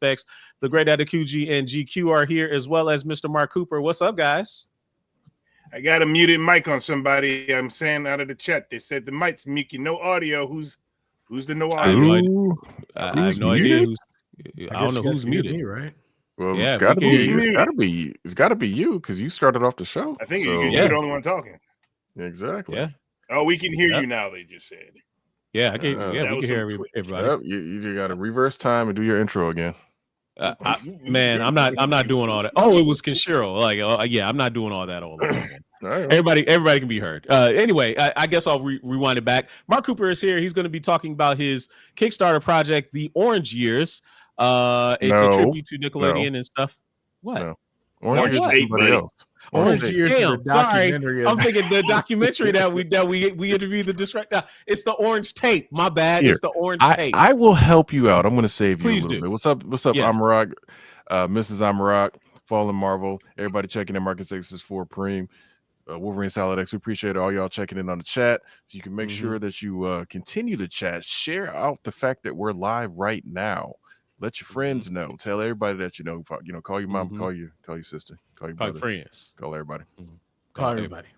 suspects. The great Adequji and GQ are here, as well as Mr. Mark Cooper. What's up, guys? I got a muted mic on somebody. I'm saying out of the chat, they said the mic's muted, no audio. Who's the no audio? I have no idea who's. I don't know who's muted. Me, right? Well, Yeah, it's got to be you because you started off the show. I think you're the only one talking. Exactly. Yeah. Oh, we can hear you now. They just said. Yeah, I can. we can hear everybody. Yep, you got to reverse time and do your intro again. Man, I'm not doing all that. Oh, it was Kenshiro. Like, yeah, I'm not doing all that all over again. Right. Everybody can be heard. Anyway, I guess I'll rewind it back. Mark Cooper is here. He's going to be talking about his Kickstarter project, The Orange Years. It's a tribute to Nickelodeon and stuff. What? No. Orange Years is somebody else. Orange Years is a sorry. documentary. I'm thinking the documentary that we interviewed the direct. It's the Orange Tape. My bad. Here, it's the Orange Tape. I will help you out. I'm going to save you Please a little do. bit. What's up, Yeah. Amarak, Mrs. Amarak, Fallen Marvel, everybody checking in. Market 664 Preem, Wolverine Salad X. We appreciate all y'all checking in on the chat. So you can make sure that you continue to chat. Share out the fact that we're live right now. Let your friends know. Tell everybody that you know. Call your mom, call your sister, call your brother, friends, call everybody. Call everybody.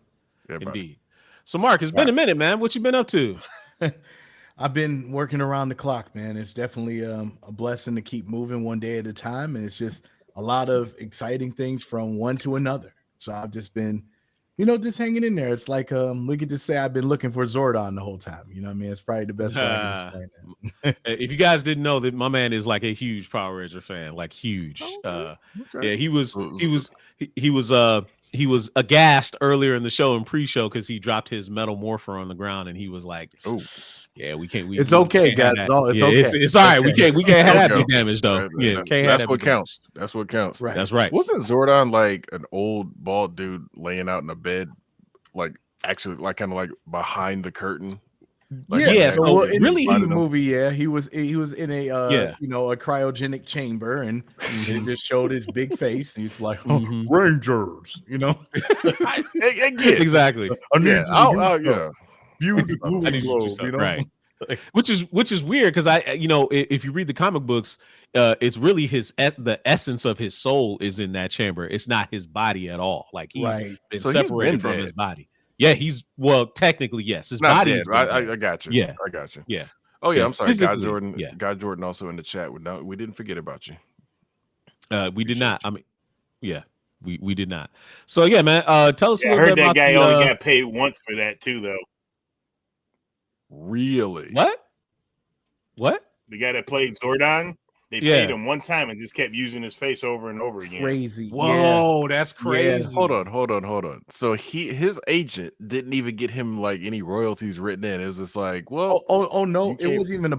Indeed. So, Mark, it's been a minute, man. What you been up to? I've been working around the clock, man. It's definitely a blessing to keep moving one day at a time, and it's just a lot of exciting things from one to another. So I've just been, just hanging in there. It's like we could just say I've been looking for Zordon the whole time. You know what I mean? It's probably the best way I can explain that. If you guys didn't know that my man is like a huge Power Ranger fan, like huge. Okay. Yeah, he was aghast earlier in the show and pre-show because he dropped his Metal Morpher on the ground and he was like, "Oh, yeah, we can't." It's okay, guys. It's okay. It's all right. We can't have that big damage though. Right, that's what counts. That's what counts. Right. That's right. Wasn't Zordon like an old bald dude laying out in a bed, like actually, like kind of like behind the curtain? Like, so in really, the movie, he was in a a cryogenic chamber, and it just showed his big face, and he's like, Rangers, I get exactly. Beautiful, right? Which is weird because if you read the comic books, it's really the essence of his soul is in that chamber. It's not his body at all. Like he's been separated from his body. Yeah, technically yes. His body is I got you. Yeah, I got you. Yeah. Oh yeah, I'm sorry, God Jordan. Yeah. God Jordan also in the chat. We didn't forget about you. We did not. I mean, yeah, we did not. So yeah, man. Tell us a little bit about I heard that guy only got paid once for that too, though. Really? What? The guy that played Zordon, they paid him one time and just kept using his face over and over again. Crazy. Whoa, that's crazy. Yeah. Hold on. So his agent didn't even get him like any royalties written in. It was just like, well, oh no, it wasn't even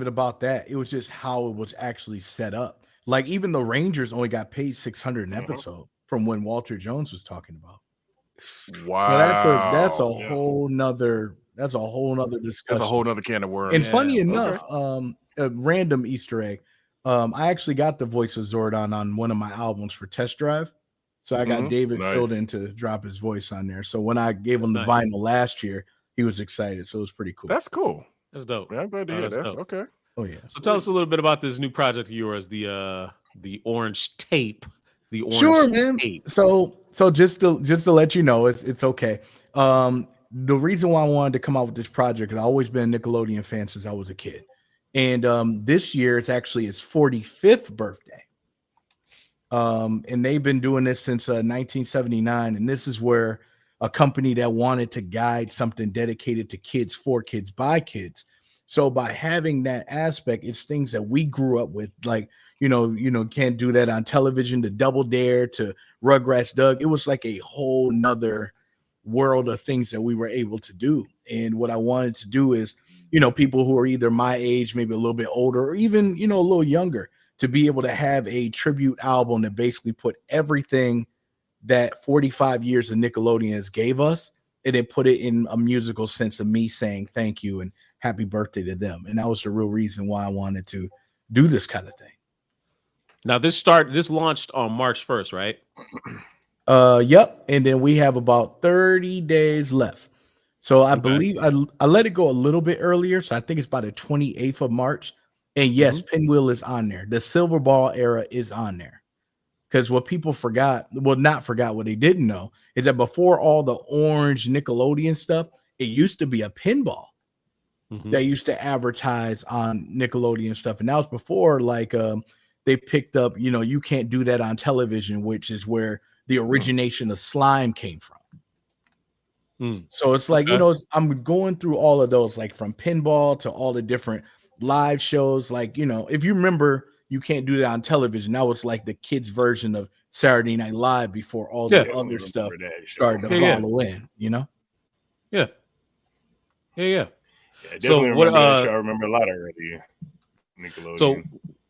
about that. It was just how it was actually set up. Like even the Rangers only got paid $600 an episode from when Walter Jones was talking about. Wow. That's a whole nother discussion. That's a whole nother can of worms. And funny enough, a random Easter egg. I actually got the voice of Zordon on one of my albums for Test Drive. So I got David Filden to drop his voice on there. So when I gave him the vinyl last year, he was excited. So it was pretty cool. That's cool. That's dope. Yeah, I'm glad to hear that's okay. Oh yeah. So tell us a little bit about this new project of yours, the Orange Tape. The Orange Tape. So just to let you know, it's okay. The reason why I wanted to come out with this project is I've always been a Nickelodeon fan since I was a kid. And this year it's actually his 45th birthday. And they've been doing this since 1979. And this is where a company that wanted to guide something dedicated to kids, for kids, by kids. So by having that aspect, it's things that we grew up with, like, can't do that on television, to Double Dare, to Rugrats, Doug. It was like a whole nother world of things that we were able to do. And what I wanted to do is, people who are either my age, maybe a little bit older, or even, a little younger, to be able to have a tribute album that basically put everything that 45 years of Nickelodeon has gave us, and then put it in a musical sense of me saying thank you and happy birthday to them. And that was the real reason why I wanted to do this kind of thing. Now this launched on March 1st, right? Yep. And then we have about 30 days left. So I believe I let it go a little bit earlier. So I think it's by the 28th of March. And yes, Pinwheel is on there. The Silver Ball era is on there. Because what people forgot, well, not forgot, what they didn't know is that before all the orange Nickelodeon stuff, it used to be a pinball that used to advertise on Nickelodeon stuff. And that was before like they picked up, you can't do that on television, which is where the origination of slime came from. So it's like, I'm going through all of those, like from pinball to all the different live shows. Like, if you remember, you can't do that on television. That was like the kids' version of Saturday Night Live before all the other stuff started to follow in, Yeah. Yeah, so what I remember a lot already. Nickelodeon. So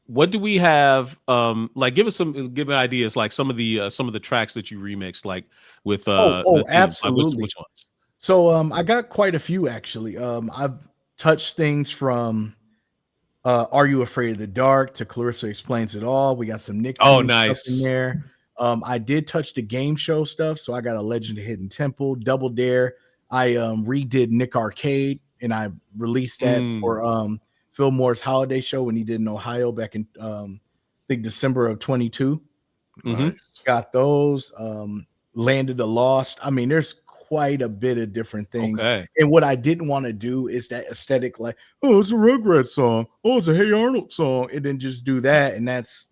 what do we have? Like give me ideas, like some of the tracks that you remixed, like with absolutely. Like which ones? So I got quite a few actually. I've touched things from Are You Afraid of the Dark to Clarissa Explains It All. We got some Nick nice stuff in there. I did touch the game show stuff, so I got a Legend of Hidden Temple, Double Dare. I redid Nick Arcade, and I released that for Phil Moore's holiday show when he did in Ohio back in I think December of 22. Nice. Got those. Land of the Lost. I mean, there's quite a bit of different things. Okay. And what I didn't want to do is that aesthetic, like, oh, it's a Rugrats song. Oh, it's a Hey Arnold song. And then just do that. And that's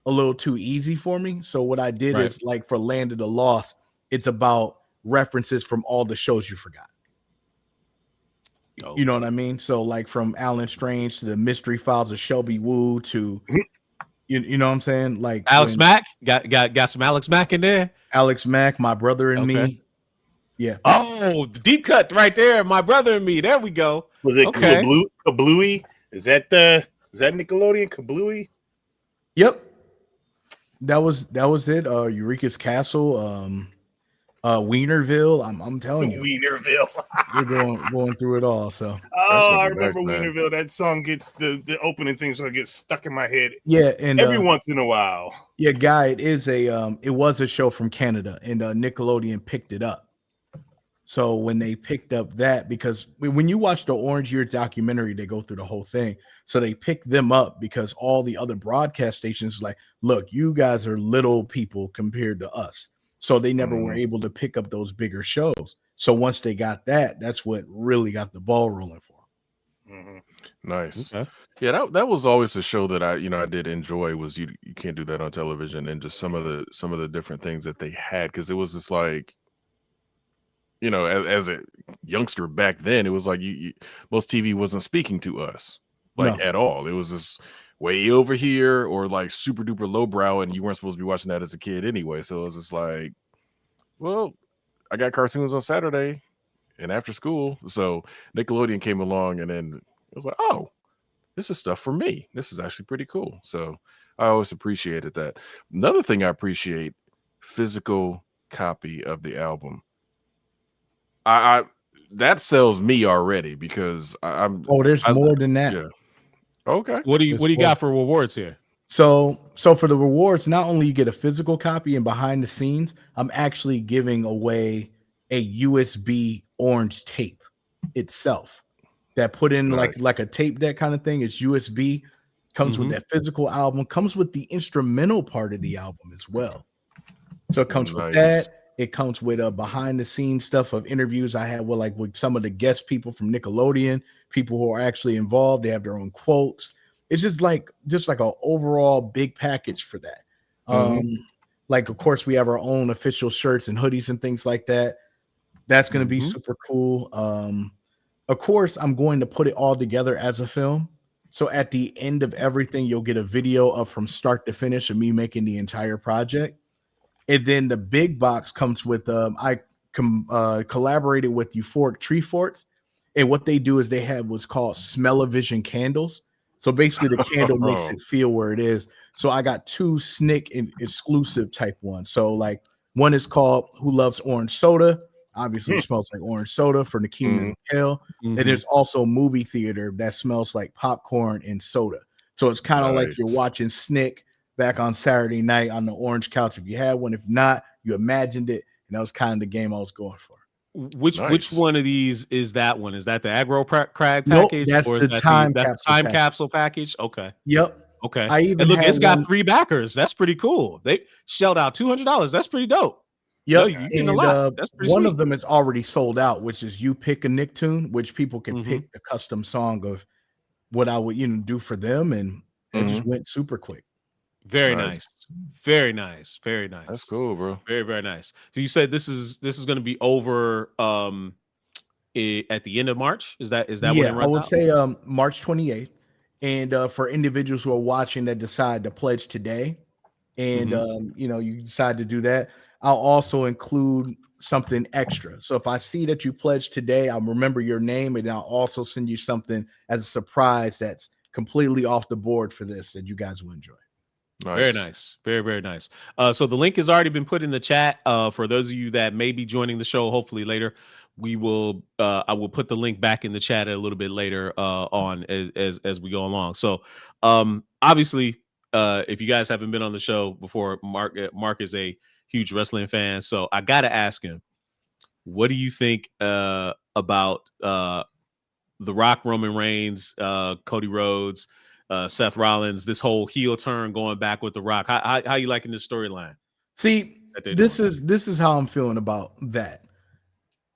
a little too easy for me. So what I did is like for Land of the Lost, it's about references from all the shows you forgot. You know what I mean? So like from Alan Strange to the Mystery Files of Shelby Woo to you know what I'm saying? Like Alex Mack. Got some Alex Mack in there. Alex Mack, My Brother and Me. Yeah. Oh, deep cut right there. My Brother and Me. There we go. Was it Kablooey? Is that Nickelodeon Kablooey? Yep. That was it. Eureka's Castle, Wienerville. I'm telling you, Wienerville. We're going through it all. So I remember Wienerville. That song gets the opening thing, so it gets stuck in my head. Yeah, and every once in a while. Yeah, Guy, it was a show from Canada, and Nickelodeon picked it up. So when they picked up that, because when you watch the Orange Year documentary, they go through the whole thing. So they picked them up because all the other broadcast stations like, look, you guys are little people compared to us. So they never were able to pick up those bigger shows. So once they got that, that's what really got the ball rolling for them. Nice. Okay. Yeah, that was always a show that I did enjoy. Was you can't do that on television, and just some of the different things that they had, because it was just like, as a youngster back then, it was like most TV wasn't speaking to us at all. It was just way over here or like super duper lowbrow, and you weren't supposed to be watching that as a kid anyway. So it was just like, well, I got cartoons on Saturday and after school. So Nickelodeon came along, and then it was like, oh, this is stuff for me. This is actually pretty cool. So I always appreciated that. Another thing I appreciate, physical copy of the album. I that sells me already, because I'm there's more than that. Yeah. Okay. What do you got for rewards here? So for the rewards, not only you get a physical copy, and behind the scenes, I'm actually giving away a USB orange tape itself that put in like a tape deck kind of thing. It's USB, comes with that physical album, comes with the instrumental part of the album as well. So it comes with that. It comes with behind the scenes stuff of interviews I had with some of the guest people from Nickelodeon, people who are actually involved. They have their own quotes. It's just like an overall big package for that. Like, of course, we have our own official shirts and hoodies and things like that. That's going to be super cool. Of course, I'm going to put it all together as a film. So at the end of everything, you'll get a video of from start to finish of me making the entire project. And then the big box comes with I collaborated with Euphoric Tree Forts, and what they do is they have what's called smell-o-vision candles. So basically, the candle makes it feel where it is. So I got 2 SNCC exclusive type ones. So like one is called Who Loves Orange Soda. Obviously, it smells like orange soda for Nikema and Hale. And there's also movie theater that smells like popcorn and soda. So it's kind of like you're watching SNCC back on Saturday night on the orange couch if you had one. If not, you imagined it, and that was kind of the game I was going for. Which one of these is that one? Is that the aggro crag Nope, package, that's or is the that time that's capsule time package. capsule package? Okay. Yep. Okay. I even and look, had it's got one, 3 backers. That's pretty cool. They shelled out $200. That's pretty dope. Yep. You getting a And lot. That's pretty one sweet. of them is already sold out, which is You Pick a Nicktoon, which people can Mhm. pick the custom song of what I would do for them, and it just went super quick. Very nice. Very nice. Very nice. That's cool, bro. Very, very nice. So you said this is going to be over at the end of March. Is that when it runs I would out? say March 28th. And for individuals who are watching that decide to pledge today, and you decide to do that, I'll also include something extra. So if I see that you pledge today, I'll remember your name, and I'll also send you something as a surprise that's completely off the board for this that you guys will enjoy. Nice. Very nice. Very, very nice. So the link has already been put in the chat. For those of you that may be joining the show, hopefully later, I will put the link back in the chat a little bit later on as we go along. So obviously, if you guys haven't been on the show before, Mark is a huge wrestling fan. So I gotta ask him, what do you think about The Rock, Roman Reigns, Cody Rhodes, Seth Rollins, this whole heel turn going back with The Rock? How you liking this storyline? See, this is how I'm feeling about that.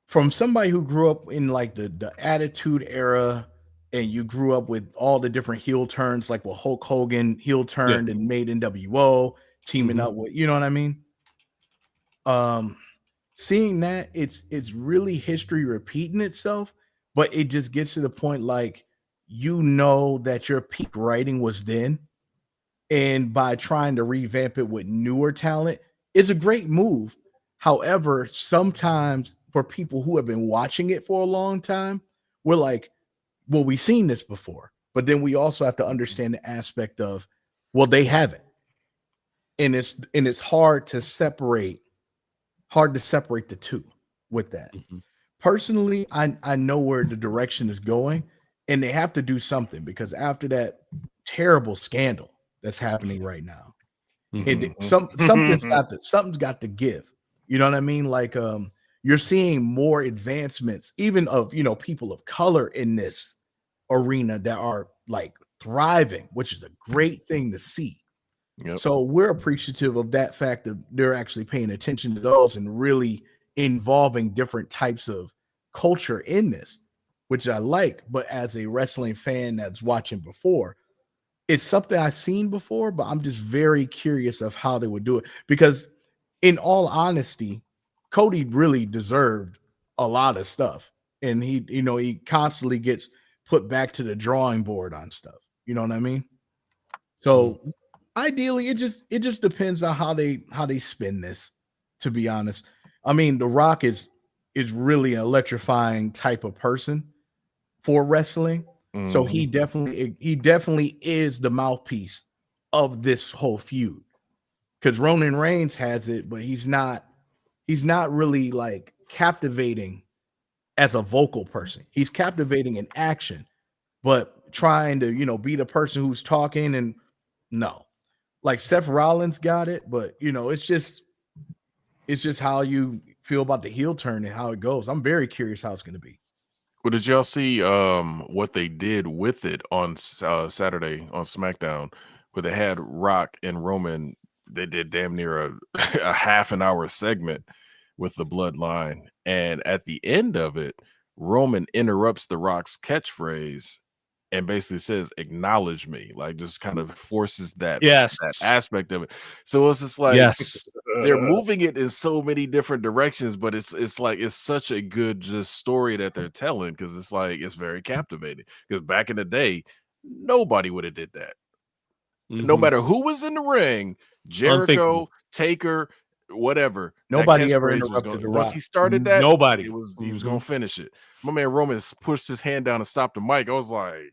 From somebody who grew up in like the Attitude Era, and you grew up with all the different heel turns, like what Hulk Hogan heel turned and made NWO, teaming up with, you know what I mean? Seeing that, it's really history repeating itself, but it just gets to the point like, that your peak writing was then, and by trying to revamp it with newer talent is a great move. However, sometimes for people who have been watching it for a long time, we're like, well, we've seen this before, but then we also have to understand the aspect of, well, they haven't, and it's hard to separate the two with that. Personally, I know where the direction is going, and they have to do something, because after that terrible scandal that's happening right now, something's got to give. You know what I mean? Like you're seeing more advancements, even of people of color in this arena that are like thriving, which is a great thing to see. Yep. So we're appreciative of that fact that they're actually paying attention to those and really involving different types of culture in this, which I like. But as a wrestling fan that's watching before, it's something I've seen before, but I'm just very curious of how they would do it, because in all honesty, Cody really deserved a lot of stuff, and he constantly gets put back to the drawing board on stuff. You know what I mean? So ideally, it just depends on how they spin this, to be honest. I mean, The Rock is really an electrifying type of person for wrestling. So he definitely is the mouthpiece of this whole feud, because Roman Reigns has it, but he's not really like captivating as a vocal person. He's captivating in action, but trying to be the person who's talking, and no, like Seth Rollins got it, but it's just how you feel about the heel turn and how it goes. I'm very curious how it's going to be. Well, did y'all see what they did with it on Saturday on SmackDown, where they had Rock and Roman? They did damn near a half an hour segment with the bloodline, and at the end of it, Roman interrupts The Rock's catchphrase and basically says, "Acknowledge me," like just kind of forces that aspect of it. So it's just like they're moving it in so many different directions, but it's like it's such a good just story that they're telling, because it's like it's very captivating. Because back in the day, nobody would have did that. No matter who was in the ring, Jericho, Taker, whatever. Nobody ever interrupted The Rock. Once he started that, nobody. he was gonna finish it. My man Roman pushed his hand down and stopped the mic. I was like,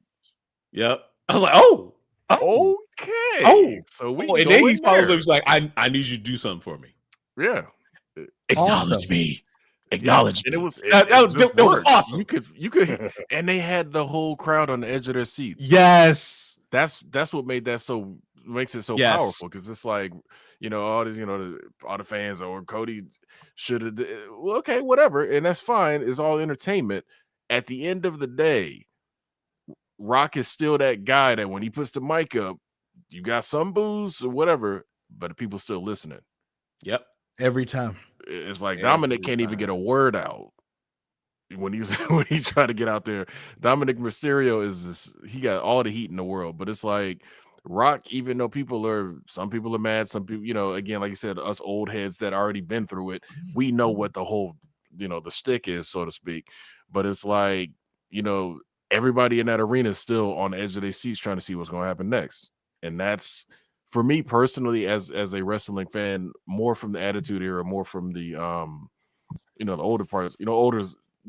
yep. I was like, oh, okay. So we and then he follows up. He's like, I need you to do something for me. Yeah. Acknowledge me. Acknowledge me. And it was awesome. You could and they had the whole crowd on the edge of their seats. Yes. That's what makes it so powerful, because it's like, all these, all the fans or Cody should have. Well, okay, whatever, and that's fine. It's all entertainment. At the end of the day, Rock is still that guy that when he puts the mic up, you got some boos or whatever, but the people still listening. Yep. Every time. It's like Dominic can't even get a word out when he's when he try to get out there. Dominic Mysterio he got all the heat in the world, but it's like Rock, even though some people are mad, some people, again, like you said, us old heads that already been through it, we know what the whole, the stick is, so to speak. But it's like, everybody in that arena is still on the edge of their seats trying to see what's going to happen next. And that's, for me personally, as a wrestling fan, more from the Attitude Era, more from the the older parts, older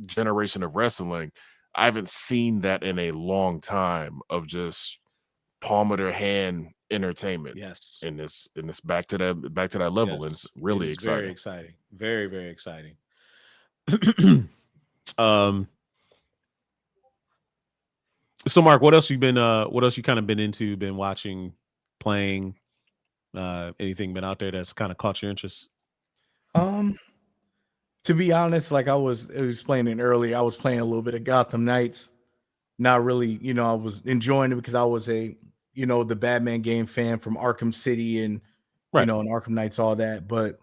generation of wrestling. I haven't seen that in a long time of just palm of their hand entertainment. Yes. In this back to that level. Yes. It's really exciting. Very exciting. Very, very exciting. So Mark, what else you kind of been into, been watching, playing, anything been out there that's kind of caught your interest? To be honest, like I was explaining earlier, I was playing a little bit of Gotham Knights. Not really, I was enjoying it because I was the Batman game fan from Arkham City and and Arkham Knights, all that. But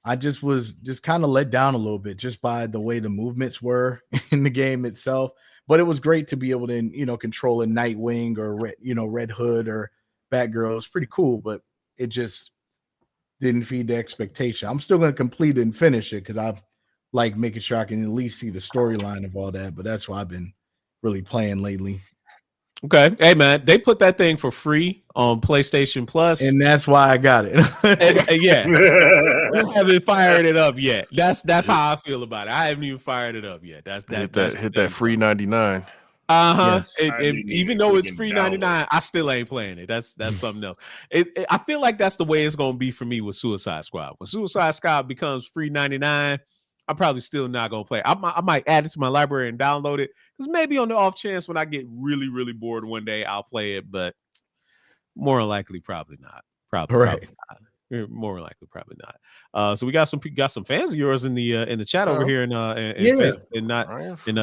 I just was kind of let down a little bit just by the way the movements were in the game itself. But it was great to be able to, control a Nightwing or Red Hood or Batgirl. It's pretty cool, but it just didn't feed the expectation. I'm still going to complete it and finish it because I like making sure I can at least see the storyline of all that. But that's why I've been really playing lately. Okay. Hey man, they put that thing for free on PlayStation Plus. And that's why I got it. Yeah. I haven't fired it up yet. That's how I feel about it. I haven't even fired it up yet. Hit that free 99. Yes. Even though it's free 99, I still ain't playing it. That's something else. I feel like that's the way it's gonna be for me with Suicide Squad. When Suicide Squad becomes free 99, I'm probably still not gonna play. I might add it to my library and download it because maybe on the off chance when I get really, really bored one day, I'll play it. But more than likely, probably not. Probably not. More than likely, probably not. So we got some fans of yours in the chat over here in Facebook, and not in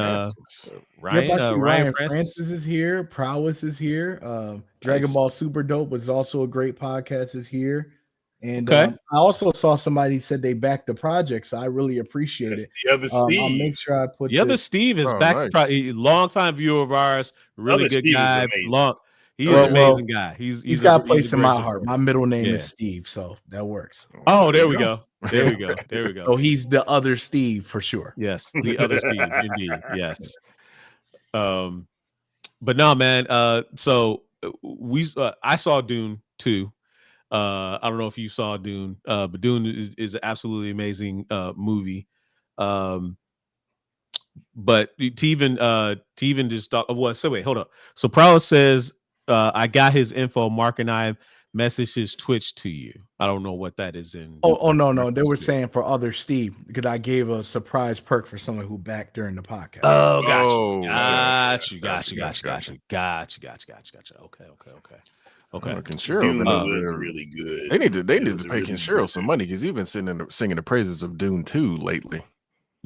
Ryan Francis is here. Prowess is here. Dragon Ball Super Dope was also a great podcast is here. And I also saw somebody said they backed the project, so I really appreciate it. The other Steve. I'll make sure I put the other Steve is back. Nice. Longtime viewer of ours, really good guy. He's an amazing guy. He's got a place in my heart. My middle name is Steve, so that works. Oh, there we go. There we go. There we go. So he's the other Steve for sure. Yes, the other Steve, indeed. Yes. But no, man. So I saw Dune 2. I don't know if you saw Dune, but Dune is an absolutely amazing movie. But Teven just thought, what? So wait, hold up. So Prowess says, I got his info. Mark and I messaged his Twitch to you. I don't know what that is in. Oh no. They were saying for other Steve because I gave a surprise perk for someone who backed during the podcast. Oh, gotcha. Okay. Dune was really good. They need to pay Kenshiro some money because he's been singing the praises of Dune 2 lately.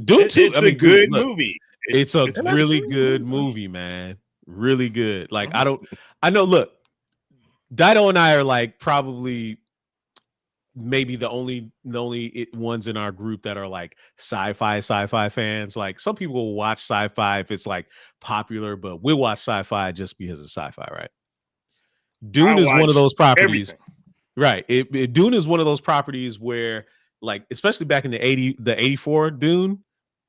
Dune 2, it's a good movie. It's a really good movie, man. Really good. Like I know. Look, Dido and I are like probably maybe the only ones in our group that are like sci-fi fans. Like some people will watch sci-fi if it's like popular, but we'll watch sci-fi just because it's sci-fi, right? Dune is one of those properties, right? Dune is one of those properties where, like, especially back in the 84 Dune,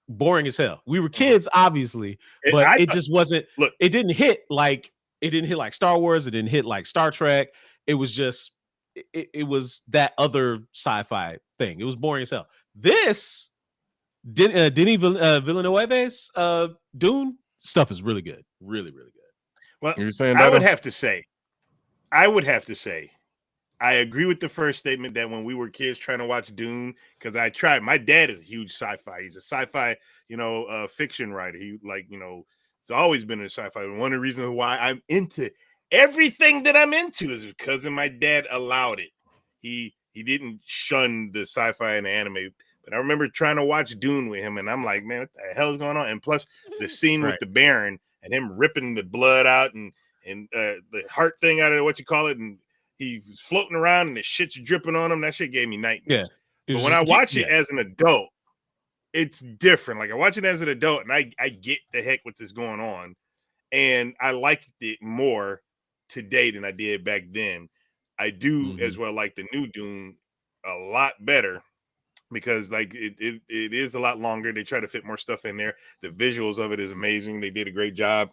boring as hell. We were kids, obviously, but it just wasn't. Look, it didn't hit like Star Wars. It didn't hit like Star Trek. It was just it was that other sci-fi thing. It was boring as hell. This Denis Villeneuve's Dune stuff is really good, really, really good. Well, you're saying I would have to say, I agree with the first statement that when we were kids trying to watch Dune, because I tried. My dad is a huge sci-fi. He's a sci-fi, fiction writer. He it's always been in sci-fi. And one of the reasons why I'm into everything that I'm into is because of my dad allowed it. He he didn't shun the sci-fi and the anime. But I remember trying to watch Dune with him, and I'm like, man, what the hell is going on? And plus the scene with the Baron and him ripping the blood out and the heart thing out of what you call it, and he's floating around and the shit's dripping on him. That shit gave me nightmares. But when I watch it as an adult, it's different. Like I watch it as an adult, and I get the heck what's this going on, and I liked it more today than I did back then. I do as well like the new Dune a lot better because like it is a lot longer. They try to fit more stuff in there. The visuals of it is amazing. They did a great job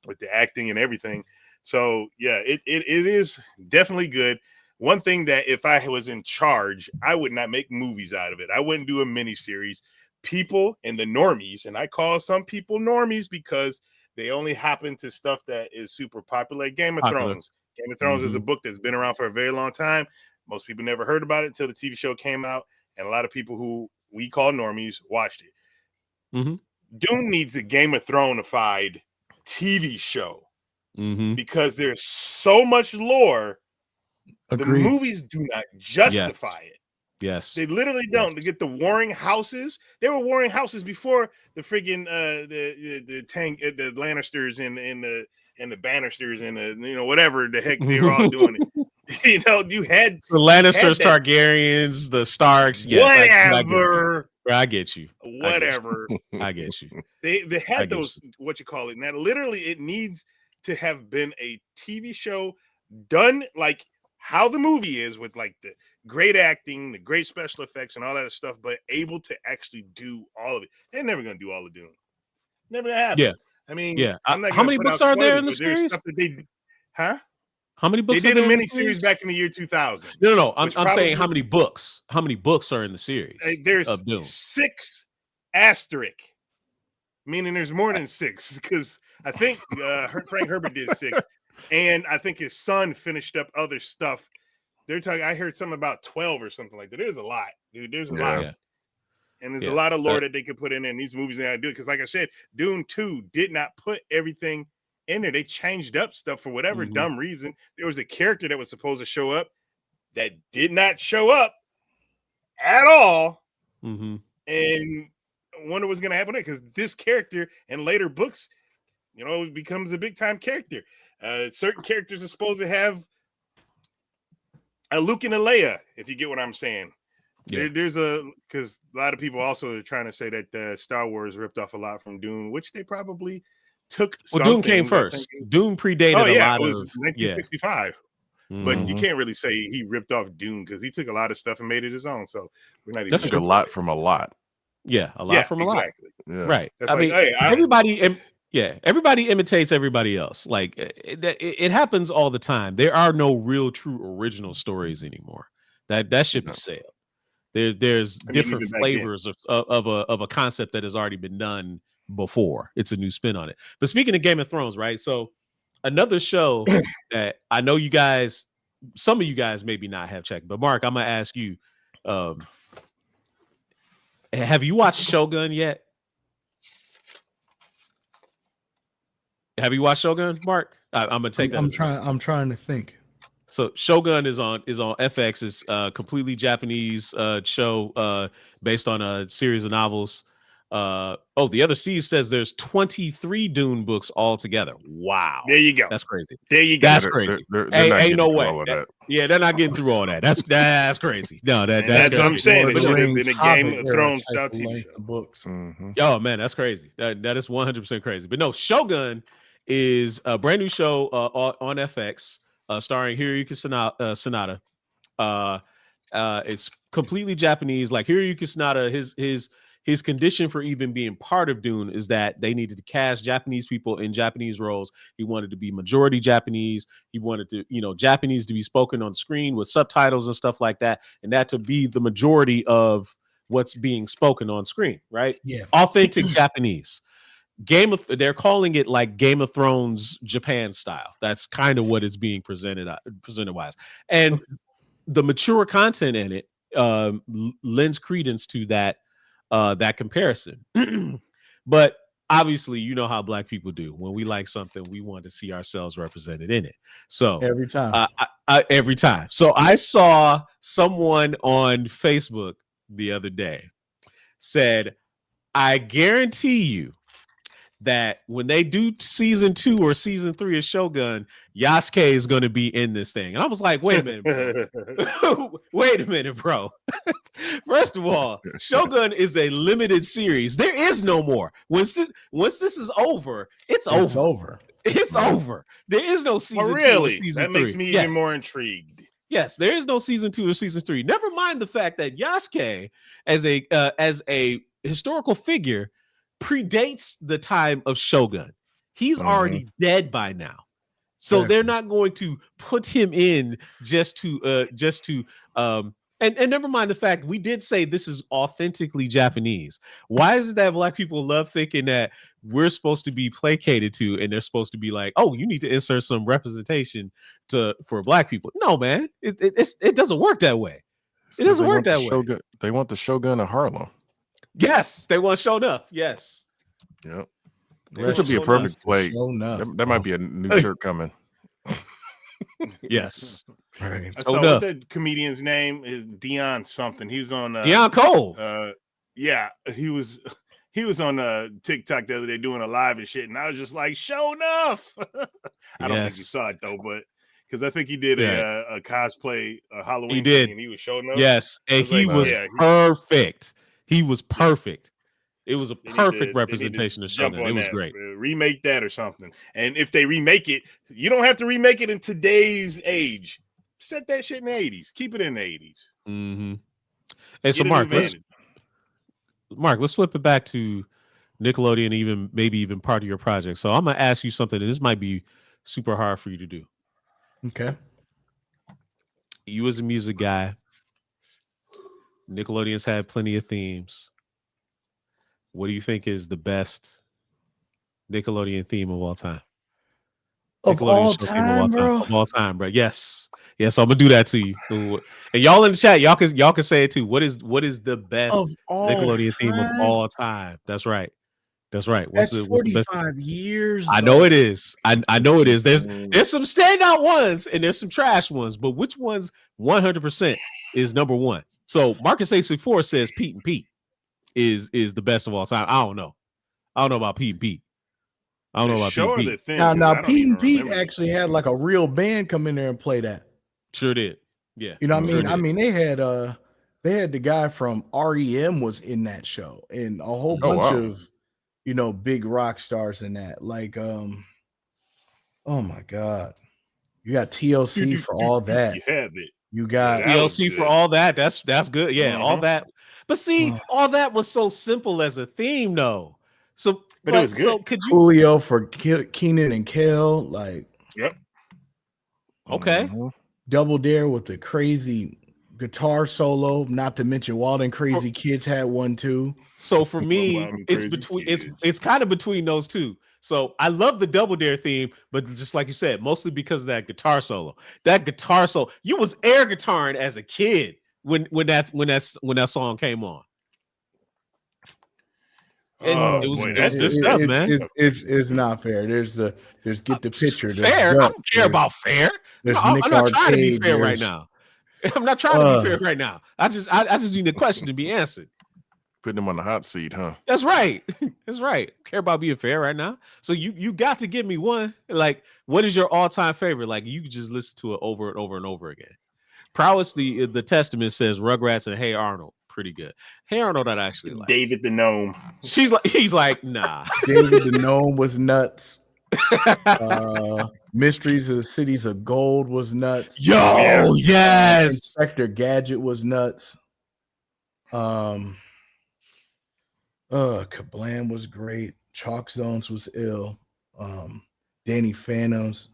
with the acting and everything. So yeah, it is definitely good. One thing that if I was in charge, I would not make movies out of it. I wouldn't do a miniseries. People and the normies, and I call some people normies because they only happen to stuff that is super popular. Game of Thrones. Game of Thrones is a book that's been around for a very long time. Most people never heard about it until the TV show came out, and a lot of people who we call normies watched it. Dune needs a Game of Thrones-ified TV show because there's so much lore. Agreed. The movies do not justify it. Yes, they literally don't. To get the warring houses, there were warring houses before the friggin' the Lannisters and the Bannisters and the whatever the heck they were all doing it. You had the Lannisters, Targaryens, the Starks. Yes, whatever. I get you. Whatever. I get you. They had those what you call it. Now, literally, it needs to have been a TV show done like how the movie is with like the great acting, the great special effects, and all that stuff, but able to actually do all of it. They're never going to do all of Dune. Never gonna happen. Yeah. I mean, how many books are there in the series? Stuff that How many books? They did a mini-series back in the year 2000. No. I'm saying how many books? How many books are in the series? There's 6 asterisk, meaning there's more than 6 because I think Frank Herbert did 6. And I think his son finished up other stuff. They're talking. I heard something about 12 or something like that. There's a lot, dude. There's a lot, and there's a lot of lore that they could put in there. And these movies, they do it because, like I said, Dune 2 did not put everything in there. They changed up stuff for whatever dumb reason. There was a character that was supposed to show up that did not show up at all, and I wonder what's going to happen there because this character in later books, becomes a big time character. Certain characters are supposed to have a Luke and a Leia, if you get what I'm saying. There's because a lot of people also are trying to say that Star Wars ripped off a lot from Dune, which they probably took. Well, Dune came first. Dune predated a lot it was of 1965. But you can't really say he ripped off Dune because he took a lot of stuff and made it his own. So we're not even. That's a lot from a lot. Yeah, a lot from a lot. Yeah. Right. That's I mean, everybody. Everybody imitates everybody else. Like it happens all the time. There are no real, true, original stories anymore. That ship has sailed. There's different flavors of a concept that has already been done before. It's a new spin on it. But speaking of Game of Thrones, right? So another show that I know you guys, some of you guys maybe not have checked, but Mark, I'm gonna ask you, have you watched Shogun yet? Have you watched Shogun, Mark? I'm gonna take that. I'm trying to think. So Shogun is on FX. It's a completely Japanese show based on a series of novels. The Other Seas says there's 23 Dune books altogether. Wow. There you go. That's crazy. There you go. That's crazy. Ain't no way. They're not getting through all that. That's crazy. No, that's what I'm saying. It should have been a Game of Thrones style TV show. Books. Oh man, that's crazy. That is 100% crazy. But no, Shogun is a brand new show on FX, starring Hiroyuki Sanada. It's completely Japanese. Like Hiroyuki Sanada, his condition for even being part of Dune is that they needed to cast Japanese people in Japanese roles. He wanted to be majority Japanese. He wanted to, Japanese to be spoken on screen with subtitles and stuff like that, and that to be the majority of what's being spoken on screen, right? Yeah, authentic Japanese. They're calling it like Game of Thrones Japan style. That's kind of what is being presented wise, and the mature content in it lends credence to that comparison. But obviously, you know how Black people do. When we like something, we want to see ourselves represented in it. So every time. Every time. So I saw someone on Facebook the other day said, I guarantee you that when they do season 2 or season 3 of Shogun, Yasuke is going to be in this thing. And I was like, wait a minute, bro. Wait a minute, bro. First of all, Shogun is a limited series. There is no more. Once this is over, it's over. It's over. There is no season 2 or season 3. That makes me even more intrigued. Yes, there is no season 2 or season 3. Never mind the fact that Yasuke, as a historical figure, predates the time of Shogun. He's already dead by now. So they're not going to put him in just to and never mind the fact we did say this is authentically Japanese. Why is it that Black people love thinking that we're supposed to be placated to and they're supposed to be like, oh, you need to insert some representation for Black people? No, man, it doesn't work that way. It doesn't work that way. They want the Shogun of Harlem. Yes, they want shown up. Yes. Yep. This would be a perfect play. That might be a new shirt coming. Yes. Right. I saw what the comedian's name is, Dion something. He was on Dion Cole. Yeah, he was on TikTok the other day doing a live and shit, and I was just like, show enough. I don't think you saw it though, but because I think he did a cosplay, a Halloween thing, and he was showing up. Yes, and he was perfect. He was perfect. It was a perfect representation of Shogun. It was great. Remake that or something. And if they remake it, you don't have to remake it in today's age. Set that shit in the 80s. Keep it in the 80s. Mm-hmm. Hey, so Mark, let's flip it back to Nickelodeon, maybe even part of your project. So I'm gonna ask you something, and this might be super hard for you to do. Okay. You as a music guy, Nickelodeon's had plenty of themes. What do you think is the best Nickelodeon theme of all time? Of all time, bro. Of all time, bro. Yes. Yes, I'm gonna do that to you. And y'all in the chat, y'all can say it too. What is the best Nickelodeon theme of all time? That's right. That's right. What's 45 years. I know it is. I know it is. There's some standout ones and there's some trash ones, but which ones 100% is number one? So Marcus A64 says Pete and Pete is the best of all time. I don't know about Pete and Pete. I don't know about Pete and Pete. Now Pete and Pete actually had like a real band come in there and play that. Sure did. Yeah. You know what I mean? I mean, they had the guy from REM was in that show and a whole bunch of, you know, big rock stars in that. Like oh my God. You got TLC for all that. You have it. You got TLC for all that. That's good. Yeah, all that. But see, all that was so simple as a theme, though. So, but it was good. So could you Julio for Keenan and Kel, like okay. Double Dare with the crazy guitar solo, not to mention Wild 'N Crazy Kids had one too. So for me, it's kind of between those two. So I love the Double Dare theme, but just like you said, mostly because of that guitar solo. That guitar solo, you was air guitaring as a kid when that song came on. And it was good stuff, man. It's not fair. There's get the picture. Fair. I don't care about fair. I'm not trying to be fair right now. I'm not trying to be fair right now. I just need the question to be answered. Putting him on the hot seat, huh? That's right. That's right. Care about being fair right now. So you got to give me one. Like, what is your all-time favorite? Like, you just listen to it over and over and over again. Prowess, the Testament says Rugrats and Hey Arnold. Pretty good. Hey Arnold, I actually like. David the Gnome. He's like, nah. David the Gnome was nuts. Mysteries of the Cities of Gold was nuts. Yo, yes. Inspector Gadget was nuts. Kablam was great. Chalk Zones was ill. Danny Phantoms,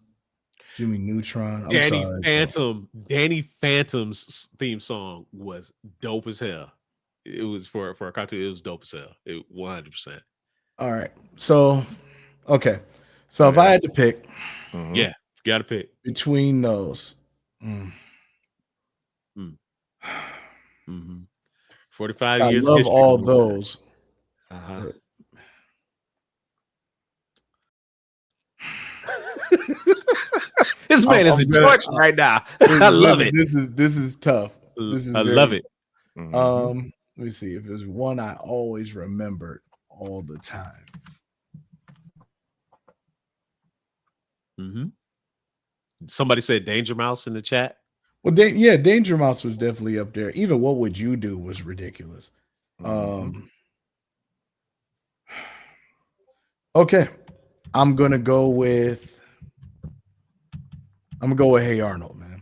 Jimmy Neutron. Danny Phantom's theme song was dope as hell. It was for a cartoon. It was dope as hell. 100%. All right. So, okay. So if I had to pick, you got to pick between those. 45 years. I love all those. This man is in torture right now. I love it. This is tough. This is I love it. Let me see if there's one I always remembered all the time. Somebody said Danger Mouse in the chat. Well, yeah, Danger Mouse was definitely up there. Even What Would You Do was ridiculous. Okay, I'm gonna go with Hey Arnold, man.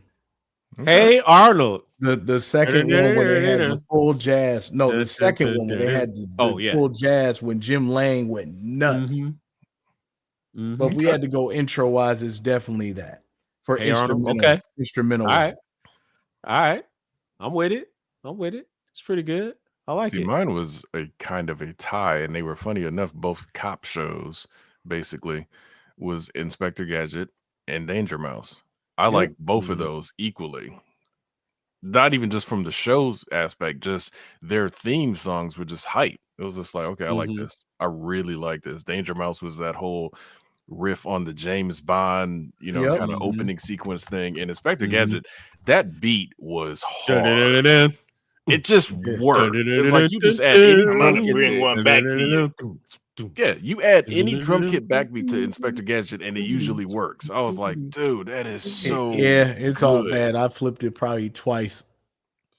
Hey Arnold. The second one where they had the full jazz. No, the second one where they had the full jazz when Jim Lang went nuts. But we had to go intro wise. It's definitely that for Hey instrumental. Arnold. Okay, instrumental. All right. I'm with it. It's pretty good. I like it. Mine was a kind of a tie, and they were funny enough. Both cop shows, basically, was Inspector Gadget and Danger Mouse. I like both of those equally. Not even just from the show's aspect, just their theme songs were just hype. It was just like, okay, I like this. I really like this. Danger Mouse was that whole riff on the James Bond, kind of opening sequence thing. And Inspector Gadget, that beat was hard. It just worked. It's like you just add any drum kit bring one back to you. Yeah, you add any drum kit backbeat to Inspector Gadget, and it usually works. I was like, dude, that is so it's good. all bad. I flipped it probably twice.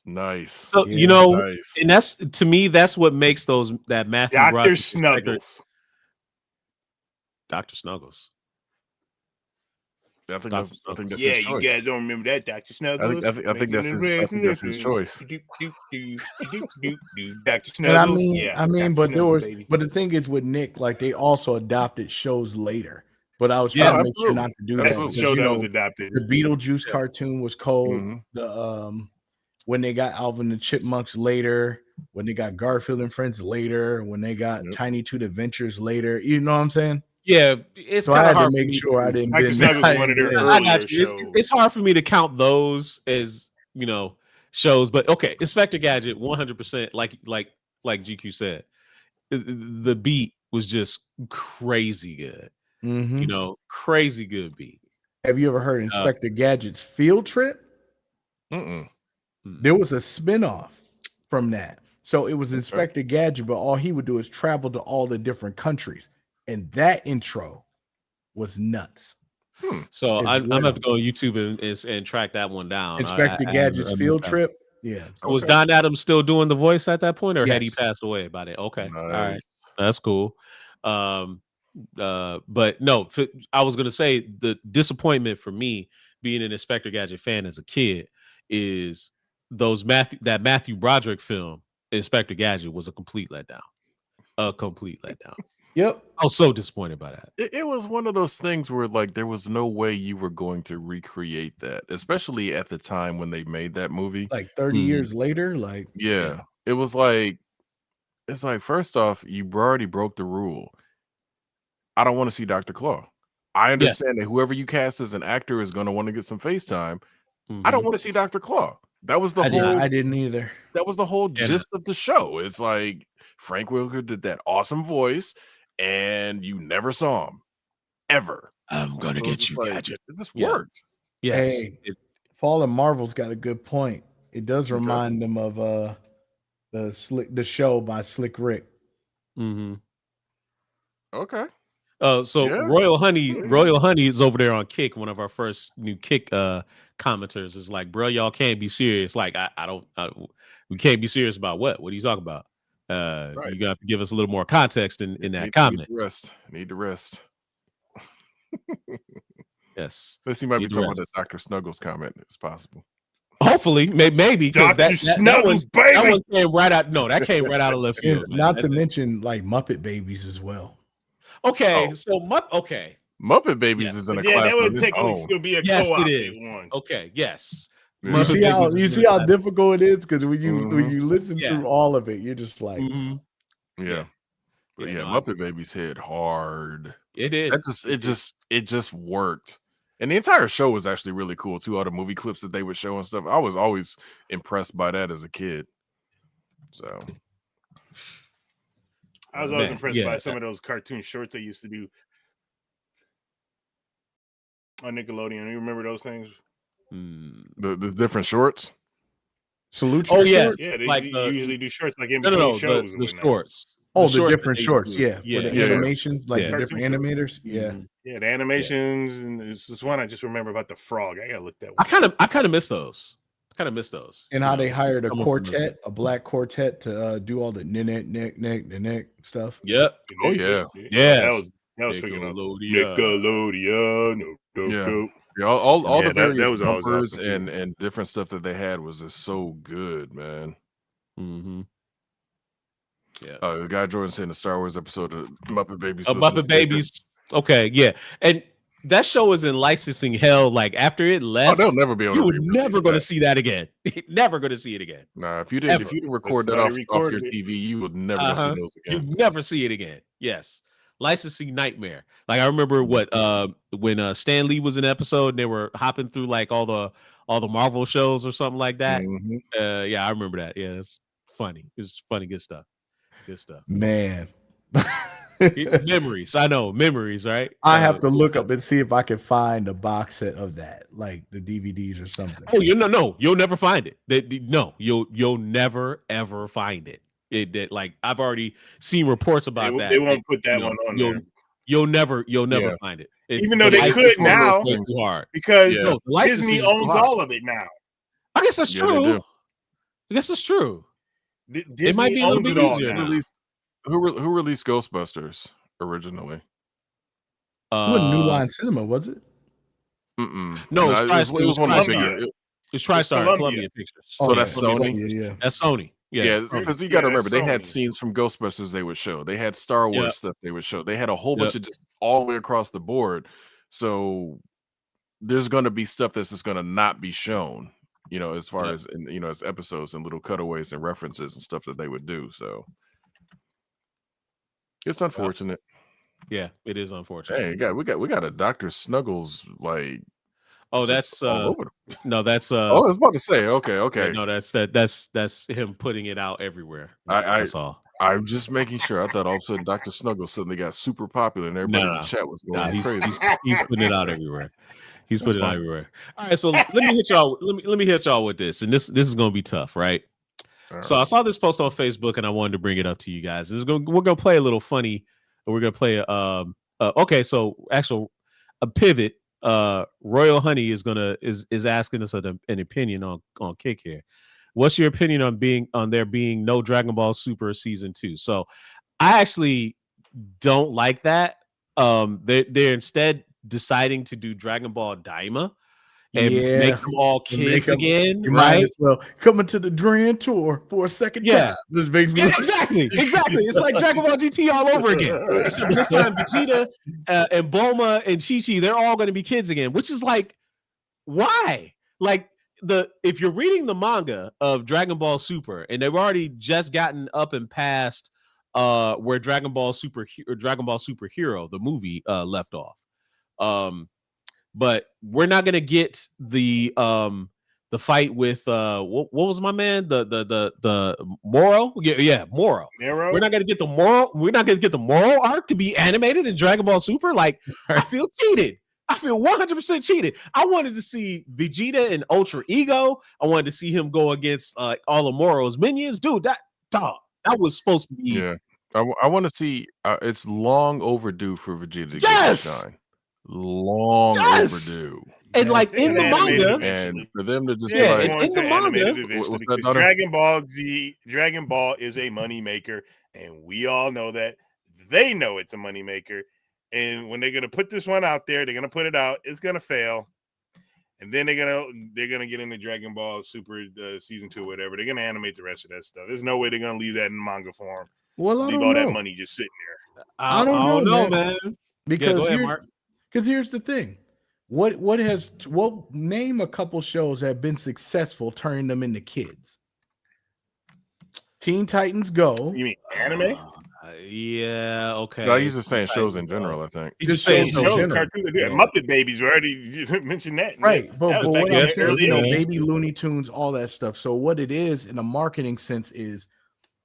Nice. So nice. And that's, to me, that's what makes that Matthew Dr. Snuggles. Dr. Snuggles. I think that's yeah, his choice. You guys don't remember that, Dr. Snuggles. I think that's his choice. Dr. Snuggles. But there was, but the thing is with Nick, like they also adopted shows later. But I was trying to make sure not to do that. That's the show that was adopted. The Beetlejuice cartoon was cold. The when they got Alvin and the Chipmunks later, when they got Garfield and Friends later, when they got Tiny Toon Adventures later. You know what I'm saying? Yeah, it's so kind of hard to make sure I didn't. It's hard for me to count those as shows, but okay, Inspector Gadget, 100%. Like GQ said, the beat was just crazy good. Crazy good beat. Have you ever heard Inspector Gadget's Field Trip? There was a spinoff from that, so it was Inspector Gadget, but all he would do is travel to all the different countries. And that intro was nuts. So I'm gonna have to go on YouTube and track that one down. Inspector Gadget's Field Trip. Yeah. So was Don Adams still doing the voice at that point, or had he passed away by it? Okay. Nice. All right. That's cool. But no, I was gonna say the disappointment for me being an Inspector Gadget fan as a kid is that Matthew Broderick film, Inspector Gadget, was a complete letdown. Yep. I was so disappointed by that. It was one of those things where like there was no way you were going to recreate that, especially at the time when they made that movie. Like 30 years later, it was like, it's like, first off, you already broke the rule. I don't want to see Dr. Claw. I understand that whoever you cast as an actor is going to want to get some FaceTime. I don't want to see Dr. Claw. That was the I didn't either. That was the whole gist of the show. It's like Frank Welker did that awesome voice, and you never saw him ever. I'm gonna get you, Gadget. It just worked. Yes. Hey, Fallen Marvel's got a good point. It does remind them of the show by Slick Rick. Okay. Royal Honey is over there on Kick. One of our first new Kick commenters is like, bro, y'all can't be serious. Like, we can't be serious about what? What are you talking about? You got to give us a little more context in that comment. Need to rest. Yes. Unless he might be talking about the Dr. Snuggles comment. It's possible. Hopefully, maybe because that one came right out. No, that came right out of left field. Not to mention like Muppet Babies as well. Okay, so Muppet Babies is in a class on its own. Still be a yes, co-op it is. one. Okay, yes. You see how difficult it is because when you listen through all of it, you're just like, But Muppet Babies hit hard. It did. It just worked. And the entire show was actually really cool too. All the movie clips that they would show and stuff. I was always impressed by that as a kid. So I was always impressed by some of those cartoon shorts they used to do. on Nickelodeon. You remember those things? The different shorts. Salute. Oh yes, Yeah, they like usually do shorts like in no, between no, shows. the shorts. Oh, the shorts different that they shorts, do. yeah, for the animations, like the different animators, yeah. Yeah, the animations, and it's this one I just remember about the frog. I gotta look that one. I kind of miss those. And how they hired a quartet, a black quartet, to do all the nick stuff. Yep. Oh yeah. Yes. That was freaking Nickelodeon. Yeah, all the various that was bumpers awesome and different stuff that they had was just so good, man. Yeah. The guy Jordan saying the Star Wars episode of Muppet Babies. Muppet Babies. Okay, yeah, and that show was in licensing hell. Like after it left, they'll never be able to. You were never going to see that again. Never going to see it again. Nah, if you didn't record that off your TV, you would never see those again. You never see it again. Yes. Licensing nightmare. Like I remember when Stan Lee was in an episode and they were hopping through like all the Marvel shows or something like that. Yeah, I remember that. Yeah, it's funny. It was funny, good stuff. Man. Memories. I know, memories, right? I have to look up and see if I can find a box set of that, like the DVDs or something. Oh, you'll never find it. You'll never ever find it. Like I've already seen reports about that. They won't put that one on there. You'll never find it. Even though they could now, because Disney owns all of it now. I guess that's true. It might be a little bit easier now. Who released Ghostbusters originally? New Line Cinema, was it? No, it was one of the It's TriStar, Columbia Pictures. So that's Sony. That's Sony. Yeah, because you got to remember they had scenes from Ghostbusters they would show. They had Star Wars stuff they would show. They had a whole bunch of just all the way across the board. So there's going to be stuff that's just going to not be shown. As far as as episodes and little cutaways and references and stuff that they would do. So it's unfortunate. Yeah, it is unfortunate. Hey, we got a Dr. Snuggles like. Oh, that's no, that's I was about to say, okay. No, that's him putting it out everywhere. That's all. I'm just making sure. I thought all of a sudden Dr. Snuggles suddenly got super popular and everybody in the chat was going crazy. He's putting it out everywhere. He's putting it out everywhere. All right, so let me hit y'all. Let me hit y'all with this, and this is gonna be tough, right? So I saw this post on Facebook, and I wanted to bring it up to you guys. We're gonna play a little funny. We're gonna play okay. So a pivot. Royal Honey is asking us an opinion on Kick here. What's your opinion on there being no Dragon Ball Super season 2? So I actually don't like that. They're instead deciding to do Dragon Ball Daima and make them all kids again, right? Well, coming to the Grand Tour for a second time. This basically exactly. It's like Dragon Ball GT all over again. Except this time, Vegeta and Bulma and Chi-Chi, they're all going to be kids again, which is like, why? Like if you're reading the manga of Dragon Ball Super, and they've already just gotten up and past where Dragon Ball Superhero, the movie, left off. But we're not gonna get the fight with what was my man the Moro? Moro. We're not gonna get the Moro. We're not gonna get the Moro arc to be animated in Dragon Ball Super. Like I feel cheated. I feel 100% cheated. I wanted to see Vegeta and Ultra Ego. I wanted to see him go against all of Moro's minions, dude. That was supposed to be. Yeah, I want to see. It's long overdue for Vegeta to get shine. Long overdue. And like in the manga, and for them to just in the manga, Dragon Ball is a money maker, and we all know that. They know it's a money maker, and when they're gonna put this one out there, they're gonna put it out. It's gonna fail, and then they're gonna get into Dragon Ball Super season 2, whatever. They're gonna animate the rest of that stuff. There's no way they're gonna leave that in manga form. Well, leave all that money just sitting there. I don't know, man. Because here's the thing. What name a couple shows that have been successful turning them into kids? Teen Titans Go. You mean anime? Yeah, okay. I used to saying shows in general, I think. Just saying shows, cartoons. Muppet Babies, we already mentioned that. Right, but what I'm saying, Baby Looney Tunes, all that stuff. So what it is in a marketing sense is,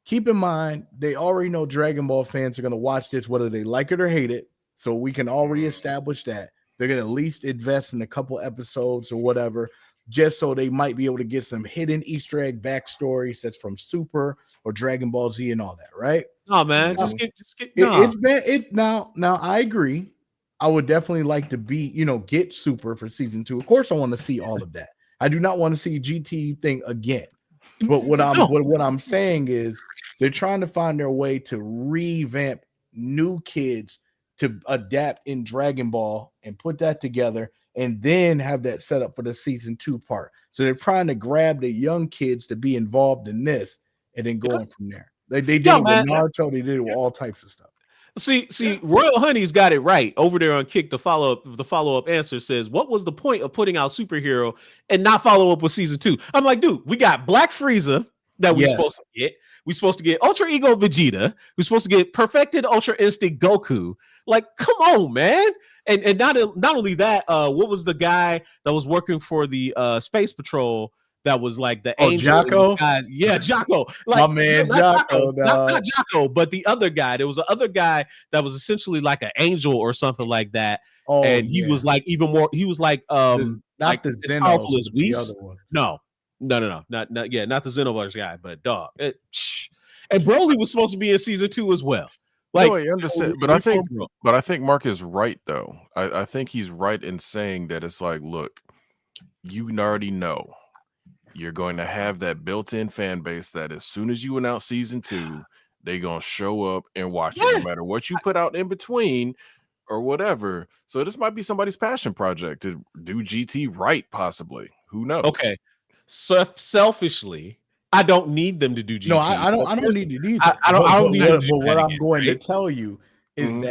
keep in mind, they already know Dragon Ball fans are going to watch this, whether they like it or hate it. So we can already establish that. they're going to at least invest in a couple episodes or whatever, just so they might be able to get some hidden Easter egg backstories that's from Super or Dragon Ball Z and all that, right? No, man, So, just get no. It's bad. It's now I agree. I would definitely like to get Super for season 2. Of course, I want to see all of that. I do not want to see GT thing again. But what I'm saying is they're trying to find their way to revamp new kids to adapt in Dragon Ball and put that together and then have that set up for the season 2 part. So they're trying to grab the young kids to be involved in this and then going from there. They did it with Naruto. They did it with all types of stuff. See, Royal Honey's got it right over there on Kick. The follow-up answer says, what was the point of putting out Superhero and not follow up with season 2? I'm like, dude, we got Black Frieza that we're supposed to get. We're supposed to get Ultra Ego Vegeta. We're supposed to get Perfected Ultra Instinct Goku. Like, come on, man. And not only that, what was the guy that was working for the Space Patrol that was like the angel? Jocko? Yeah, Jocko. Like, my man, Jocko. Not Jocko, but the other guy. There was the other guy that was essentially like an angel or something like that. Oh, and he was like even more. He was like not like the as powerful as the other one. No, not the Xenoverse guy, but dog. And Broly was supposed to be in season 2 as well. Like, no, I understand, but I think Mark is right though. I think he's right in saying that it's like, look, you already know you're going to have that built-in fan base that as soon as you announce season 2, they're gonna show up and watch it, no matter what you put out in between or whatever. So this might be somebody's passion project to do GT right, possibly. Who knows? Okay, so selfishly, I don't need them to do GT. No, I don't need it either. I don't need it. But what I'm going to tell you is